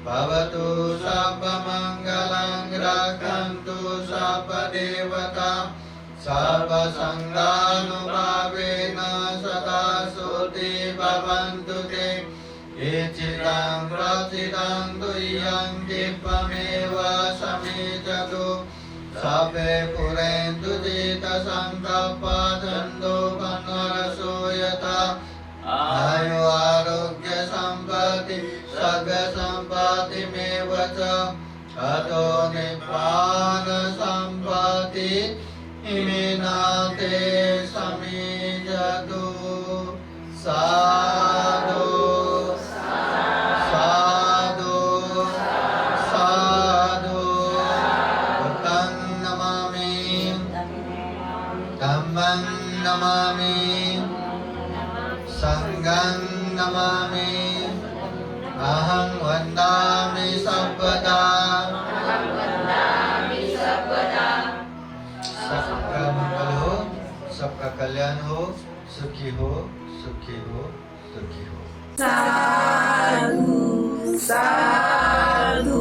भवतु सर्वमङ्गलं रक्षन्तु सर्वदेवता सर्वसङ्गानुभावेन सदा सोते भवन्तु ते। इचिदं प्रचिदं तुय्यं दीपमेव समेचतु सर्वे पुरेन्दु चित्तसङ्कल्पधन्दो वनरसो यथा। आयु आरोग्य सम्पत्ति सर्व सम्पत्तिमेव च अतो निब्बान सम्पत्ति इमेनाते समेजतु। साधु साधु साधु। बुद्धं नमामि, धम्मं नमामि, संघं नमामि, अहं वन्दामि सर्वदा। सबका मंगल हो, सबका कल्याण हो, सुखी हो, सुखी हो, सुखी हो। साधु साधु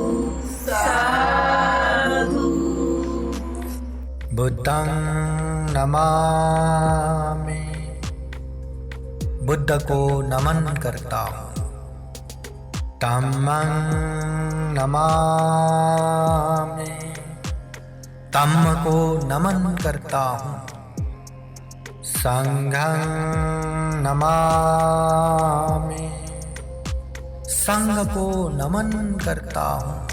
साधु। बुद्धं नमामि, बुद्ध को नमन करता हूँ। धम्मं नमामि, धम्म को नमन करता हूँ। संघं नमामि, संघ को नमन करता हूँ।